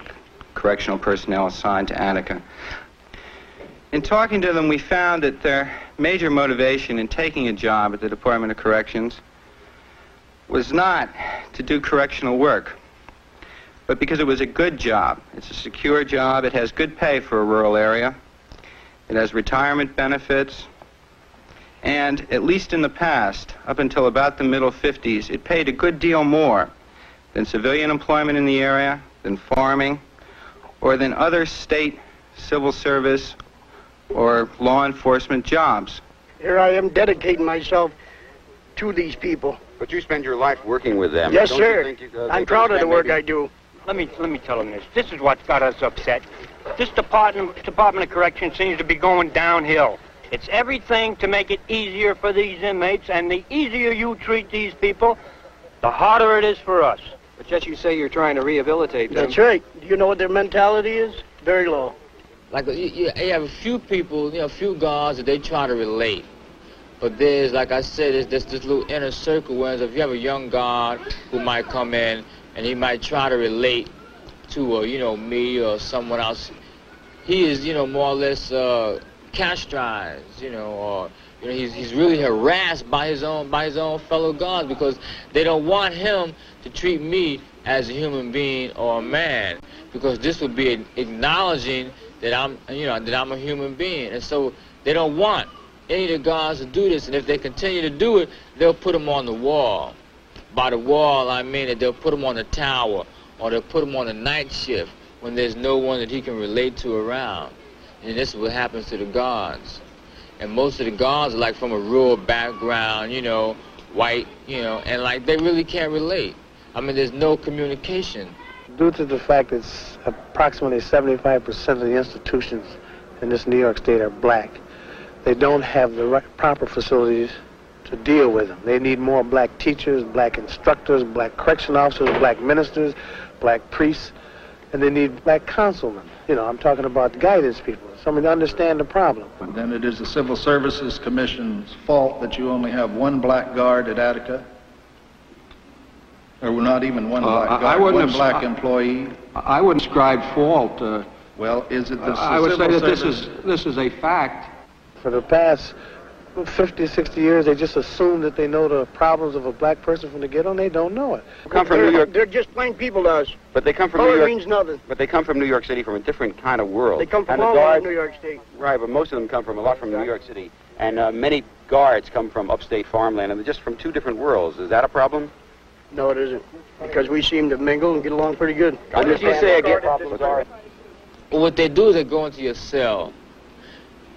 correctional personnel assigned to Attica. In talking to them, we found that their major motivation in taking a job at the Department of Corrections was not to do correctional work, but because it was a good job. It's a secure job. It has good pay for a rural area. It has retirement benefits. And at least in the past, up until about the middle 50s, it paid a good deal more than civilian employment in the area, than farming, or than other state civil service or law enforcement jobs. Here I am dedicating myself to these people. But you spend your life working with them. Yes, Don't sir. You think I'm proud of the work I do. Let me tell them this. This is what's got us upset. This Department of Correction seems to be going downhill. It's everything to make it easier for these inmates, and the easier you treat these people, the harder it is for us. But yet you say you're trying to rehabilitate them. That's right. Do you know what their mentality is? Very low. You have a few people, a few guards that they try to relate. But there's, like I said, there's this little inner circle where if you have a young guard who might come in and he might try to relate to, me or someone else, he is, more or less castrized, or, You know, he's really harassed by his own fellow gods because they don't want him to treat me as a human being or a man, because this would be acknowledging that I'm a human being, and so they don't want any of the gods to do this. And if they continue to do it, they'll put him on the wall. By the wall, I mean that they'll put him on the tower, or they'll put him on the night shift when there's no one that he can relate to around. And this is what happens to the gods. And most of the gods are like from a rural background, you know, white, you know, and like they really can't relate. I mean, there's no communication. Due to the fact that approximately 75% of the institutions in this New York State are black, they don't have the proper facilities to deal with them. They need more black teachers, black instructors, black correction officers, black ministers, black priests, and they need black councilmen. You know, I'm talking about guidance people, someone to understand the problem. And then it is the Civil Services Commission's fault that you only have one black guard at Attica? Or not even one black guard, one black employee? I wouldn't ascribe fault. Well, is it the I would say that service? this is a fact. For the past 50, 60 years, they just assume that they know the problems of a black person from the ghetto, and they don't know it. Come from New York. They're just plain people to us. But they come from Color New York. means nothing. But they come from New York City, from a different kind of world. They come from And the all over guards- New York State. Right, but most of them come from a lot from New York City. And many guards come from upstate farmland, and they're just from two different worlds. Is that a problem? No, it isn't. Because we seem to mingle and get along pretty good. What did you say again? Well, what they do is they go into your cell.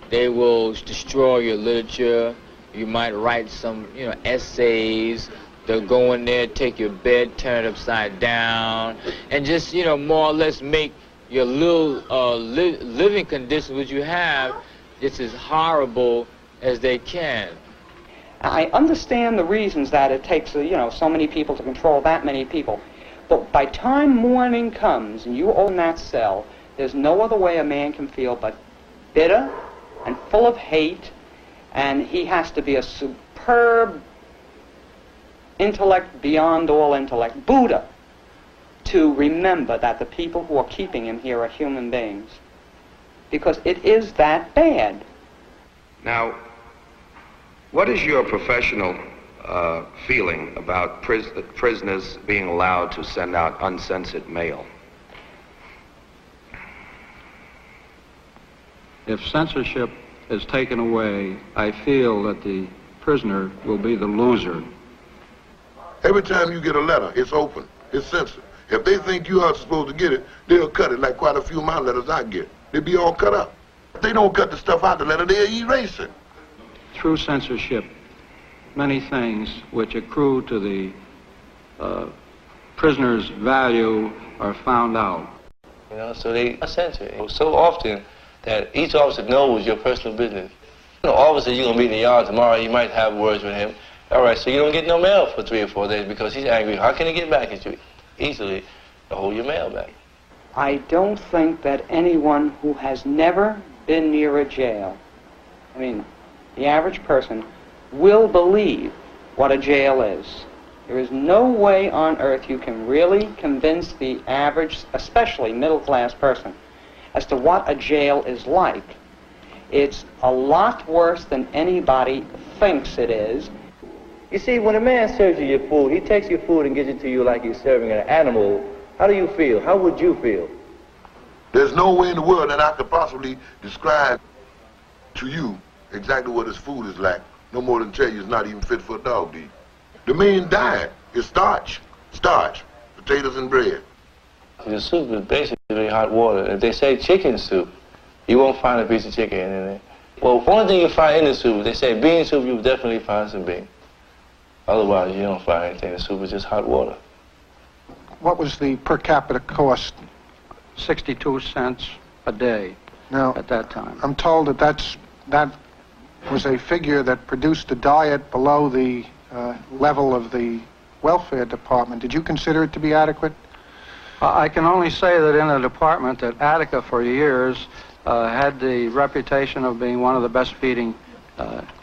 They will destroy your literature. You might write some, you know, essays. They'll go in there, take your bed, turn it upside down, and just, you know, more or less make your little living conditions which you have just as horrible as they can. I understand the reasons that it takes, so many people to control that many people. But by time morning comes and you own that cell, there's no other way a man can feel but bitter and full of hate, and he has to be a superb intellect beyond all intellect, Buddha, to remember that the people who are keeping him here are human beings. Because it is that bad. Now, what is your professional feeling about prisoners being allowed to send out uncensored mail? If censorship is taken away, I feel that the prisoner will be the loser. Every time you get a letter, it's open, it's censored. If they think you are supposed to get it, they'll cut it like quite a few of my letters I get. They'll be all cut up. If they don't cut the stuff out the letter, they'll erase it. Through censorship, many things which accrue to the prisoner's value are found out. You know, so they censor it so often that each officer knows your personal business. You know, officer, you're gonna be in the yard tomorrow, you might have words with him. All right, so you don't get no mail for 3 or 4 days because he's angry. How can he get back at you? Easily to hold your mail back. I don't think that anyone who has never been near a jail, the average person, will believe what a jail is. There is no way on earth you can really convince the average, especially middle-class person, as to what a jail is like. It's a lot worse than anybody thinks it is. You see, when a man serves you your food, he takes your food and gives it to you like he's serving an animal. How do you feel? How would you feel? There's no way in the world that I could possibly describe to you exactly what his food is like, no more than tell you it's not even fit for a dog to eat. The main diet is starch, potatoes and bread. The soup is basically hot water. If they say chicken soup, you won't find a piece of chicken in it. Well, one thing you find in the soup, they say bean soup, you'll definitely find some beans. Otherwise, you don't find anything. The soup is just hot water. What was the per capita cost? 62 cents a day at that time. I'm told that was a figure that produced a diet below the level of the welfare department. Did you consider it to be adequate? I can only say that in a department that Attica for years had the reputation of being one of the best feeding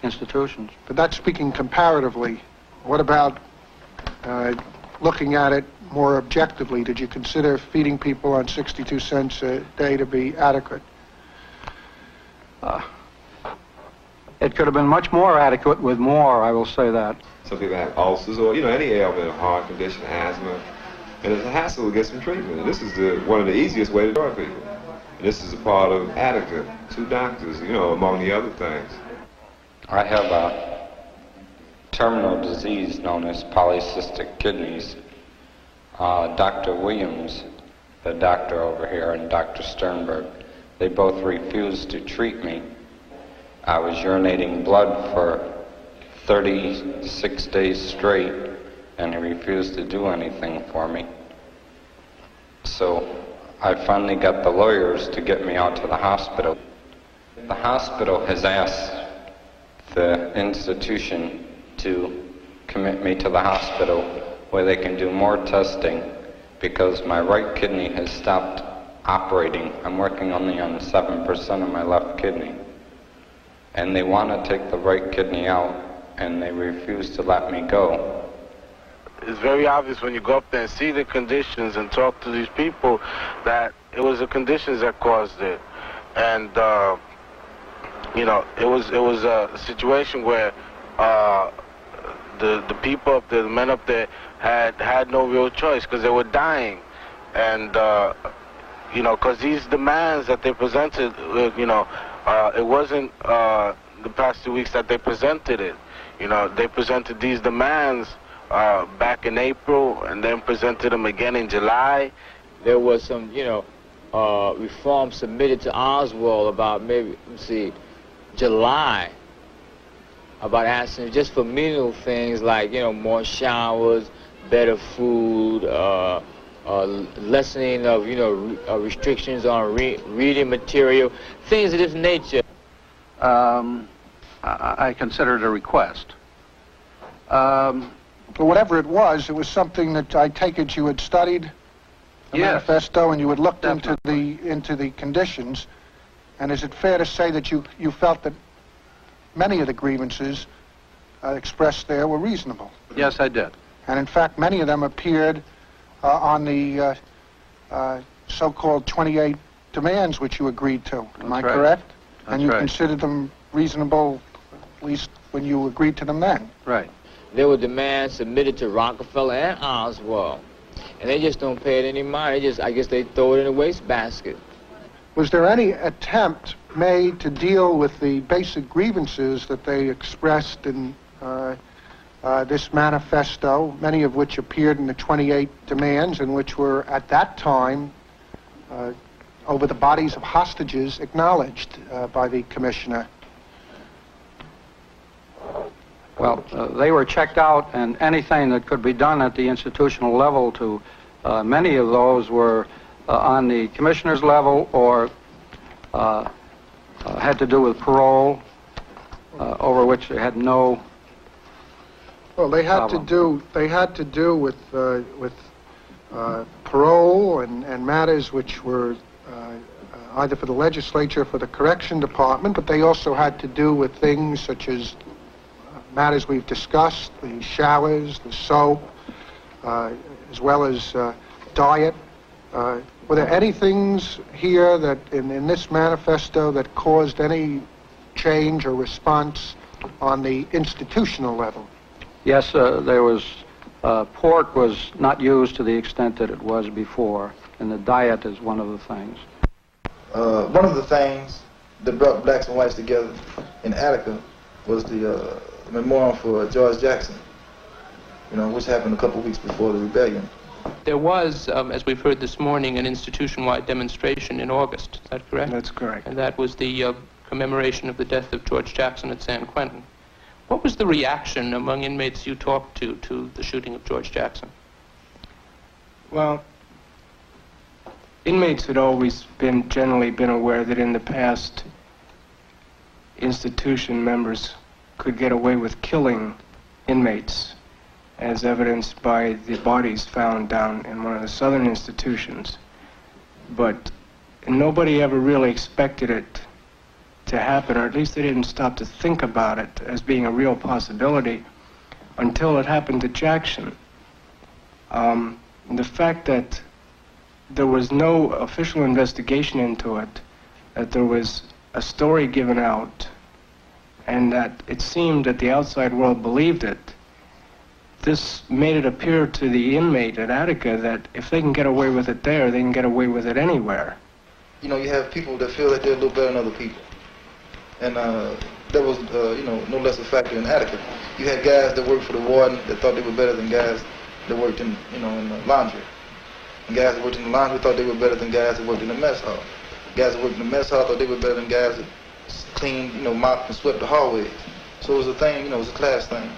institutions. But that's speaking comparatively. What about looking at it more objectively? Did you consider feeding people on 62 cents a day to be adequate? It could have been much more adequate with more, I will say that. Some people have ulcers or, any ailment, a heart condition, asthma. And it's a hassle to get some treatment. And this is one of the easiest ways to cure people. And this is a part of Attica, 2 doctors, among the other things. I have a terminal disease known as polycystic kidneys. Dr. Williams, the doctor over here, and Dr. Sternberg, they both refused to treat me. I was urinating blood for 36 days straight, and he refused to do anything for me. So I finally got the lawyers to get me out to the hospital. The hospital has asked the institution to commit me to the hospital where they can do more testing because my right kidney has stopped operating. I'm working only on 7% of my left kidney. And they want to take the right kidney out, and they refuse to let me go. It's very obvious when you go up there and see the conditions and talk to these people that it was the conditions that caused it. And, it was a situation where the people up there, the men up there, had no real choice because they were dying. And, because these demands that they presented, it wasn't the past 2 weeks that they presented it. They presented these demands back in April and then presented them again in July. There was some, reform submitted to Oswald about July, about asking just for menial things like, more showers, better food, lessening of, restrictions on reading material, things of this nature. I consider it a request. But whatever it was something that I take it you had studied the manifesto and you had looked into the conditions. And is it fair to say that you felt that many of the grievances expressed there were reasonable? Yes, I did. And in fact, many of them appeared on the so-called 28 demands which you agreed to. Am I correct? And you considered them reasonable, at least when you agreed to them then? Right. There were demands submitted to Rockefeller and Oswald, and they just don't pay it any mind. I guess they throw it in a wastebasket. Was there any attempt made to deal with the basic grievances that they expressed in this manifesto, many of which appeared in the 28 demands and which were at that time, over the bodies of hostages, acknowledged by the commissioner? Well, they were checked out, and anything that could be done at the institutional level to many of those were on the commissioner's level or had to do with parole, over which they had no. Well, they had to do with parole and matters which were either for the legislature or for the correction department, but they also had to do with things such as matters we've discussed, the showers, the soap, as well as diet. Were there any things here that in this manifesto that caused any change or response on the institutional level? Yes, there was, pork was not used to the extent that it was before, and the diet is one of the things. One of the things that brought blacks and whites together in Attica was the memorial for George Jackson, which happened a couple of weeks before the rebellion. There was, as we've heard this morning, an institution-wide demonstration in August. Is that correct? That's correct. And that was the commemoration of the death of George Jackson at San Quentin. What was the reaction among inmates you talked to the shooting of George Jackson? Well, inmates had always generally been aware that in the past, institution members could get away with killing inmates, as evidenced by the bodies found down in one of the southern institutions. But nobody ever really expected it to happen, or at least they didn't stop to think about it as being a real possibility until it happened to Jackson. The fact that there was no official investigation into it, that there was a story given out and that it seemed that the outside world believed it, this made it appear to the inmate at Attica that if they can get away with it there, they can get away with it anywhere. You know, you have people that feel that they're a little better than other people. And that was, no less a factor in Attica. You had guys that worked for the warden that thought they were better than guys that worked in the laundry. And guys that worked in the laundry thought they were better than guys that worked in the mess hall. Guys that worked in the mess hall thought they were better than guys that cleaned, mopped and swept the hallways. So it was a thing, it was a class thing.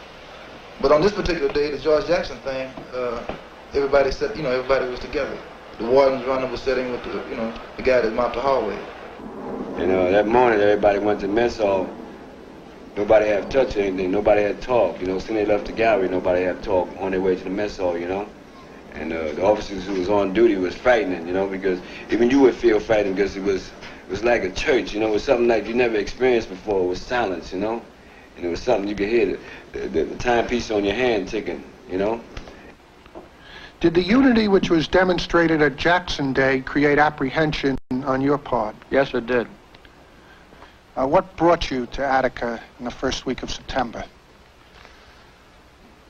But on this particular day, the George Jackson thing, everybody said, everybody was together. The warden's runner was sitting with the guy that mopped the hallway. That morning everybody went to mess hall. Nobody had touched anything. Nobody had talked. Since they left the gallery, nobody had talked on their way to the mess hall. And the officers who was on duty was frightening. Because even you would feel frightened because it was like a church. It was something like you never experienced before. It was silence. And it was something you could hear the timepiece on your hand ticking. Did the unity which was demonstrated at Jackson Day create apprehension on your part? Yes, it did. What brought you to Attica in the first week of September?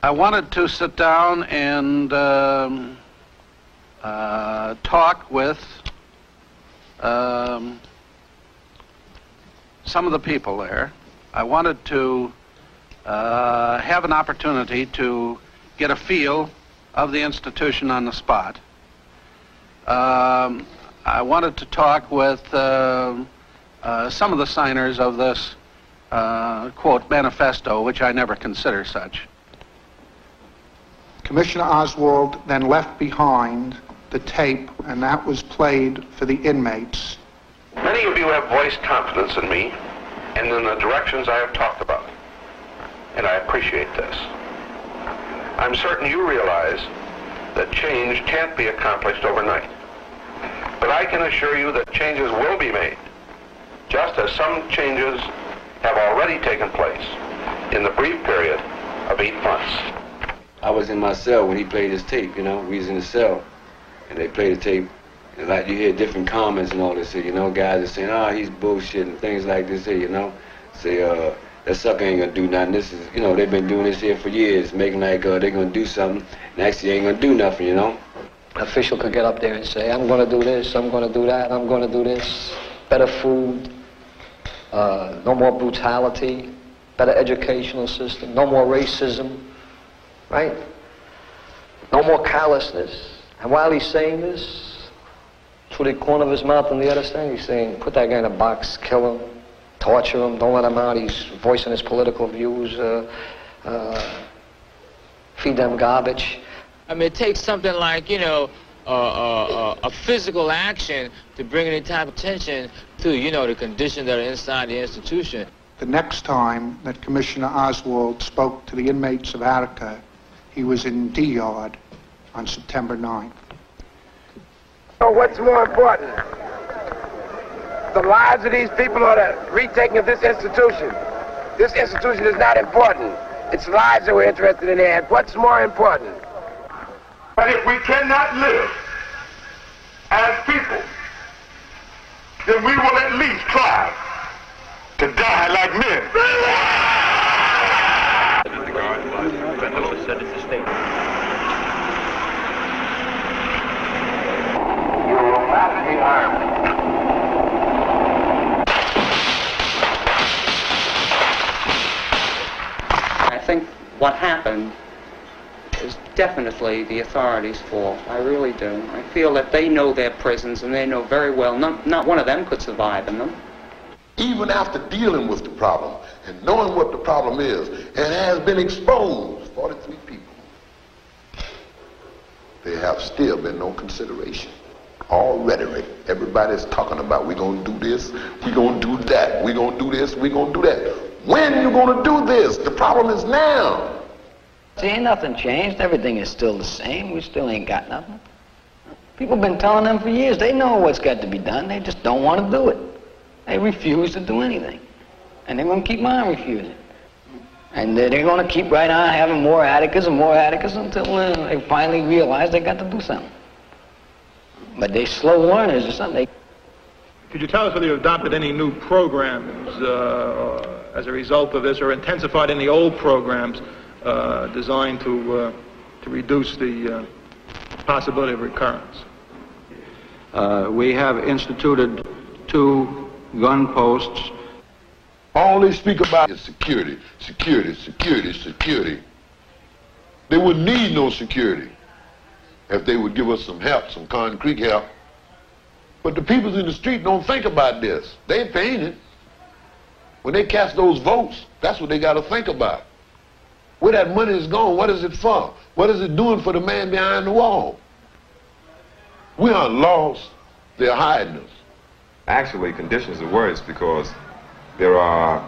I wanted to sit down and talk with some of the people there. I wanted to have an opportunity to get a feel of the institution on the spot. I wanted to talk with some of the signers of this, quote, manifesto, which I never consider such. Commissioner Oswald then left behind the tape, and that was played for the inmates. Many of you have voiced confidence in me and in the directions I have talked about, and I appreciate this. I'm certain you realize that change can't be accomplished overnight. But I can assure you that changes will be made, just as some changes have already taken place in the brief period of 8 months. I was in my cell when he played his tape, We was in the cell, and they played the tape, and like you hear different comments and all this, guys are saying, he's bullshit and things like this here, say, that sucker ain't gonna do nothing. This is, they've been doing this here for years, making like they're gonna do something, and actually they ain't gonna do nothing, An official could get up there and say, I'm gonna do this, I'm gonna do that, I'm gonna do this, better food, no more brutality, better educational system, no more racism, right? No more callousness. And while he's saying this, through the corner of his mouth and the other thing, he's saying, put that guy in a box, kill him, torture him, don't let him out, he's voicing his political views, feed them garbage. It takes something like, a physical action to bring any type of attention to, the conditions that are inside the institution. The next time that Commissioner Oswald spoke to the inmates of Attica, he was in D-Yard on September 9th. So what's more important? The lives of these people or the retaking of this institution? This institution is not important. It's lives that we're interested in here. What's more important? But if we cannot live as people, then we will at least try to die like men. You will not be harmed. I think what happened is definitely the authorities' fault. I really do. I feel that they know their prisons and they know very well not one of them could survive in them. Even after dealing with the problem and knowing what the problem is, it has been exposed, 43 people. There have still been no consideration. All rhetoric. Everybody's talking about we're going to do this, we're going to do that, we're going to do this, we're going to do that. When are you going to do this? The problem is now. See, ain't nothing changed. Everything is still the same. We still ain't got nothing. People been telling them for years. They know what's got to be done. They just don't want to do it. They refuse to do anything. And they're going to keep on refusing. And they're going to keep right on having more Atticas and more Atticas until they finally realize they got to do something. But they slow learners or something. Could you tell us whether you adopted any new programs as a result of this, or intensified in the old programs designed to reduce the possibility of recurrence. We have instituted 2 gun posts. All they speak about is security, security, security, security. They wouldn't need no security if they would give us some help, some concrete help. But the people in the street don't think about this. They ain't paying it. When they cast those votes, that's what they got to think about. Where that money is going, what is it for? What is it doing for the man behind the wall? We aren't lost. They're hiding us. Actually, conditions are worse because there are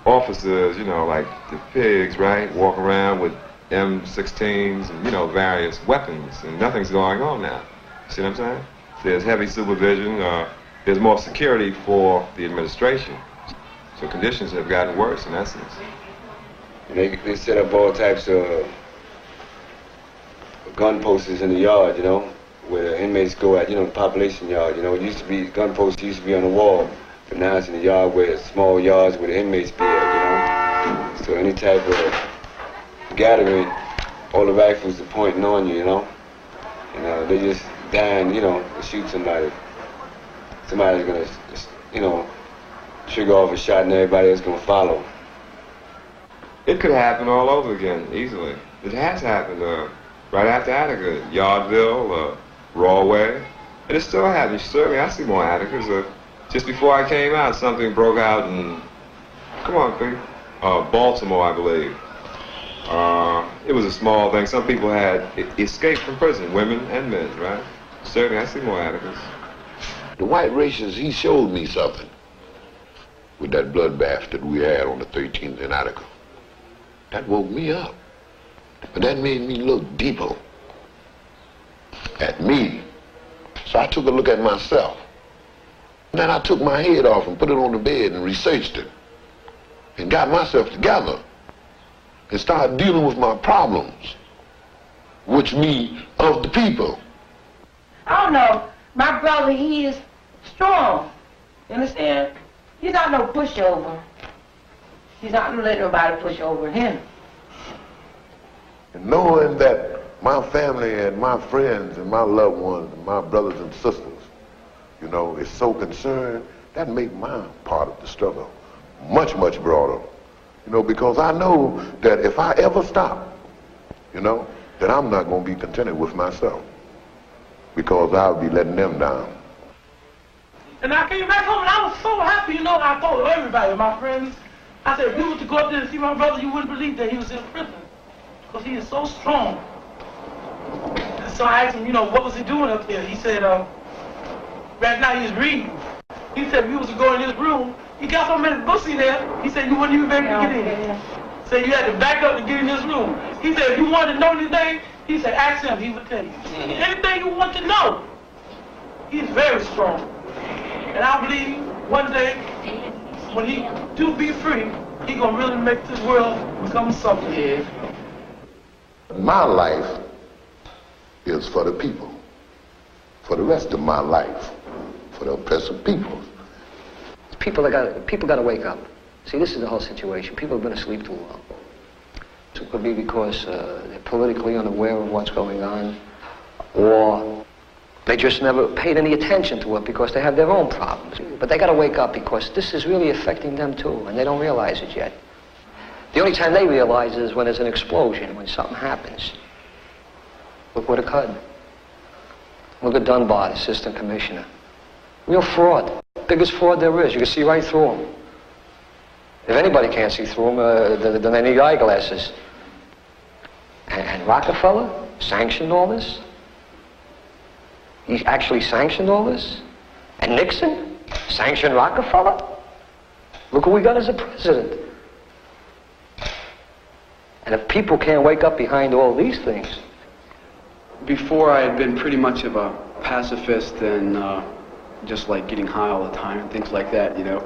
officers, you know, like the pigs, right, walk around with M16s and, you know, various weapons, and nothing's going on now. See what I'm saying? There's heavy supervision. There's more security for the administration. So conditions have gotten worse in essence. They set up all types of gun posts in the yard, you know, where inmates go at, you know, the population yard. You know, it used to be, gun posts used to be on the wall, but now it's in the yard where it's small yards where the inmates be at, you know. So any type of gathering, all the rifles are pointing on you, you know. They just dying, you know, to shoot somebody. Somebody's gonna, you know, trigger off a shot and everybody else gonna follow. It could happen all over again, easily. It has happened right after Attica, Yardville, Rawway. And it's still happening. Certainly, I see more Atticas. Just before I came out, something broke out in, come on, Pete, Baltimore, I believe. It was a small thing. Some people had escaped from prison, women and men, right? Certainly, I see more Atticas. The white racists, he showed me something with that bloodbath that we had on the 13th in Attica. That woke me up. But that made me look deeper at me. So I took a look at myself. And then I took my head off and put it on the bed and researched it. And got myself together. And started dealing with my problems. Which me, of the people. I don't know. My brother, he is strong. You understand? He's not no pushover. He's not gonna let nobody push over him. And knowing that my family and my friends and my loved ones and my brothers and sisters, you know, is so concerned, that make my part of the struggle much, much broader. You know, because I know that if I ever stop, you know, that I'm not gonna be contented with myself. Because I'll be letting them down. And I came back home and I was so happy, you know, I told everybody, my friends, I said, if you were to go up there and see my brother, you wouldn't believe that he was in prison. Because he is so strong. And so I asked him, you know, what was he doing up there? He said, right now he's reading. He said, if you was to go in his room, he got so many books in there, he said you wouldn't even be able to get in. So you had to back up to get in his room. He said, if you wanted to know anything, he said, ask him, he would tell you. Anything you want to know. He's very strong. And I believe one day, when he do be free, he gonna really make this world become something. Yeah. My life is for the people. For the rest of my life. For the oppressive people. People got to wake up. See, this is the whole situation. People have been asleep too long. It could be because they're politically unaware of what's going on, or they just never paid any attention to it because they have their own problems. But they got to wake up because this is really affecting them too, and they don't realize it yet. The only time they realize is when there's an explosion, when something happens. Look what occurred. Look at Dunbar, the assistant commissioner. Real fraud. Biggest fraud there is. You can see right through him. If anybody can't see through them, then they need eyeglasses. And Rockefeller sanctioned all this? He actually sanctioned all this? And Nixon sanctioned Rockefeller? Look who we got as a president. And if people can't wake up behind all these things... Before, I had been pretty much of a pacifist and just like getting high all the time and things like that, you know.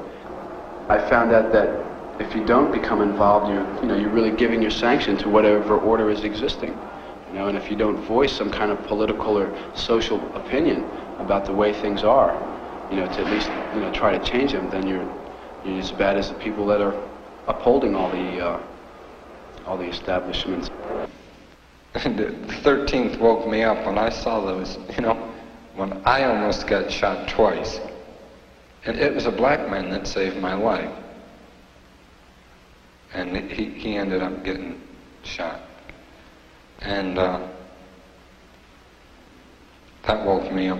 I found out that if you don't become involved, you're really giving your sanction to whatever order is existing. You know, and if you don't voice some kind of political or social opinion about the way things are, you know, to at least, you know, try to change them, then you're as bad as the people that are upholding all the establishments. The 13th woke me up when I saw those, when I almost got shot twice. And it was a black man that saved my life. And he ended up getting shot. And that woke me up.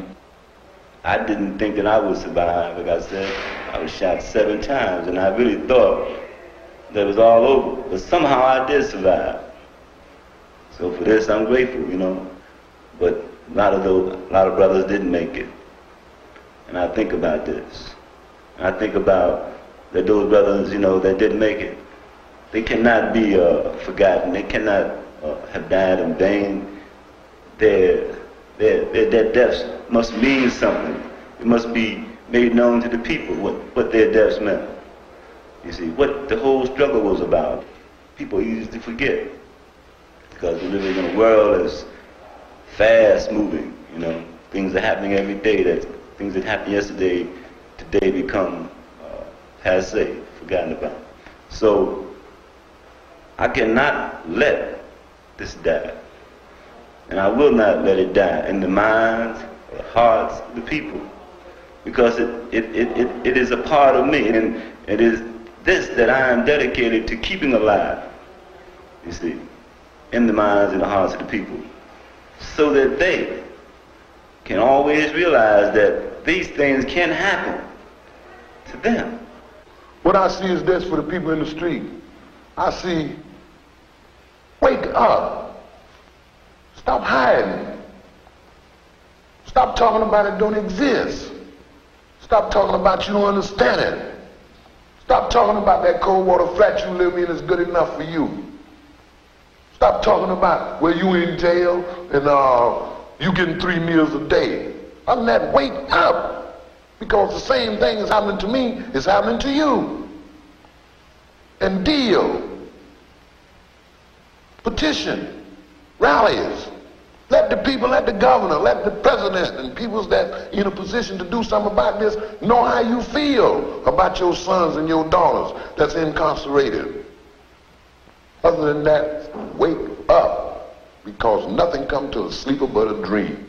I didn't think that I would survive. Like I said, I was shot 7 times, and I really thought that it was all over. But somehow I did survive. So for this, I'm grateful, But a lot of brothers didn't make it. And I think about this. And I think about that those brothers, that didn't make it. They cannot be forgotten. They cannot have died in vain. Their deaths must mean something. It must be made known to the people what their deaths meant. You see, what the whole struggle was about. People easy to forget. Because we're living in a world that's fast moving, Things are happening every day. Things that happened yesterday, today become passé, forgotten about. So I cannot let this die. And I will not let it die in the minds, the hearts of the people. Because it is a part of me, and it is this that I am dedicated to keeping alive, you see, in the minds and the hearts of the people, so that they can always realize that these things can happen to them. What I see is this for the people in the street. I see, wake up. Stop hiding. Stop talking about it don't exist. Stop talking about you don't understand it. Stop talking about that cold water flat you live in is good enough for you. Stop talking about where you in jail and you getting 3 meals a day. Other than that, wake up. Because the same thing is happening to me is happening to you. And deal. Petition. Rallies. Let the people, let the governor, let the president and people that in a position to do something about this know how you feel about your sons and your daughters that's incarcerated. Other than that, wake up, because nothing comes to a sleeper but a dream.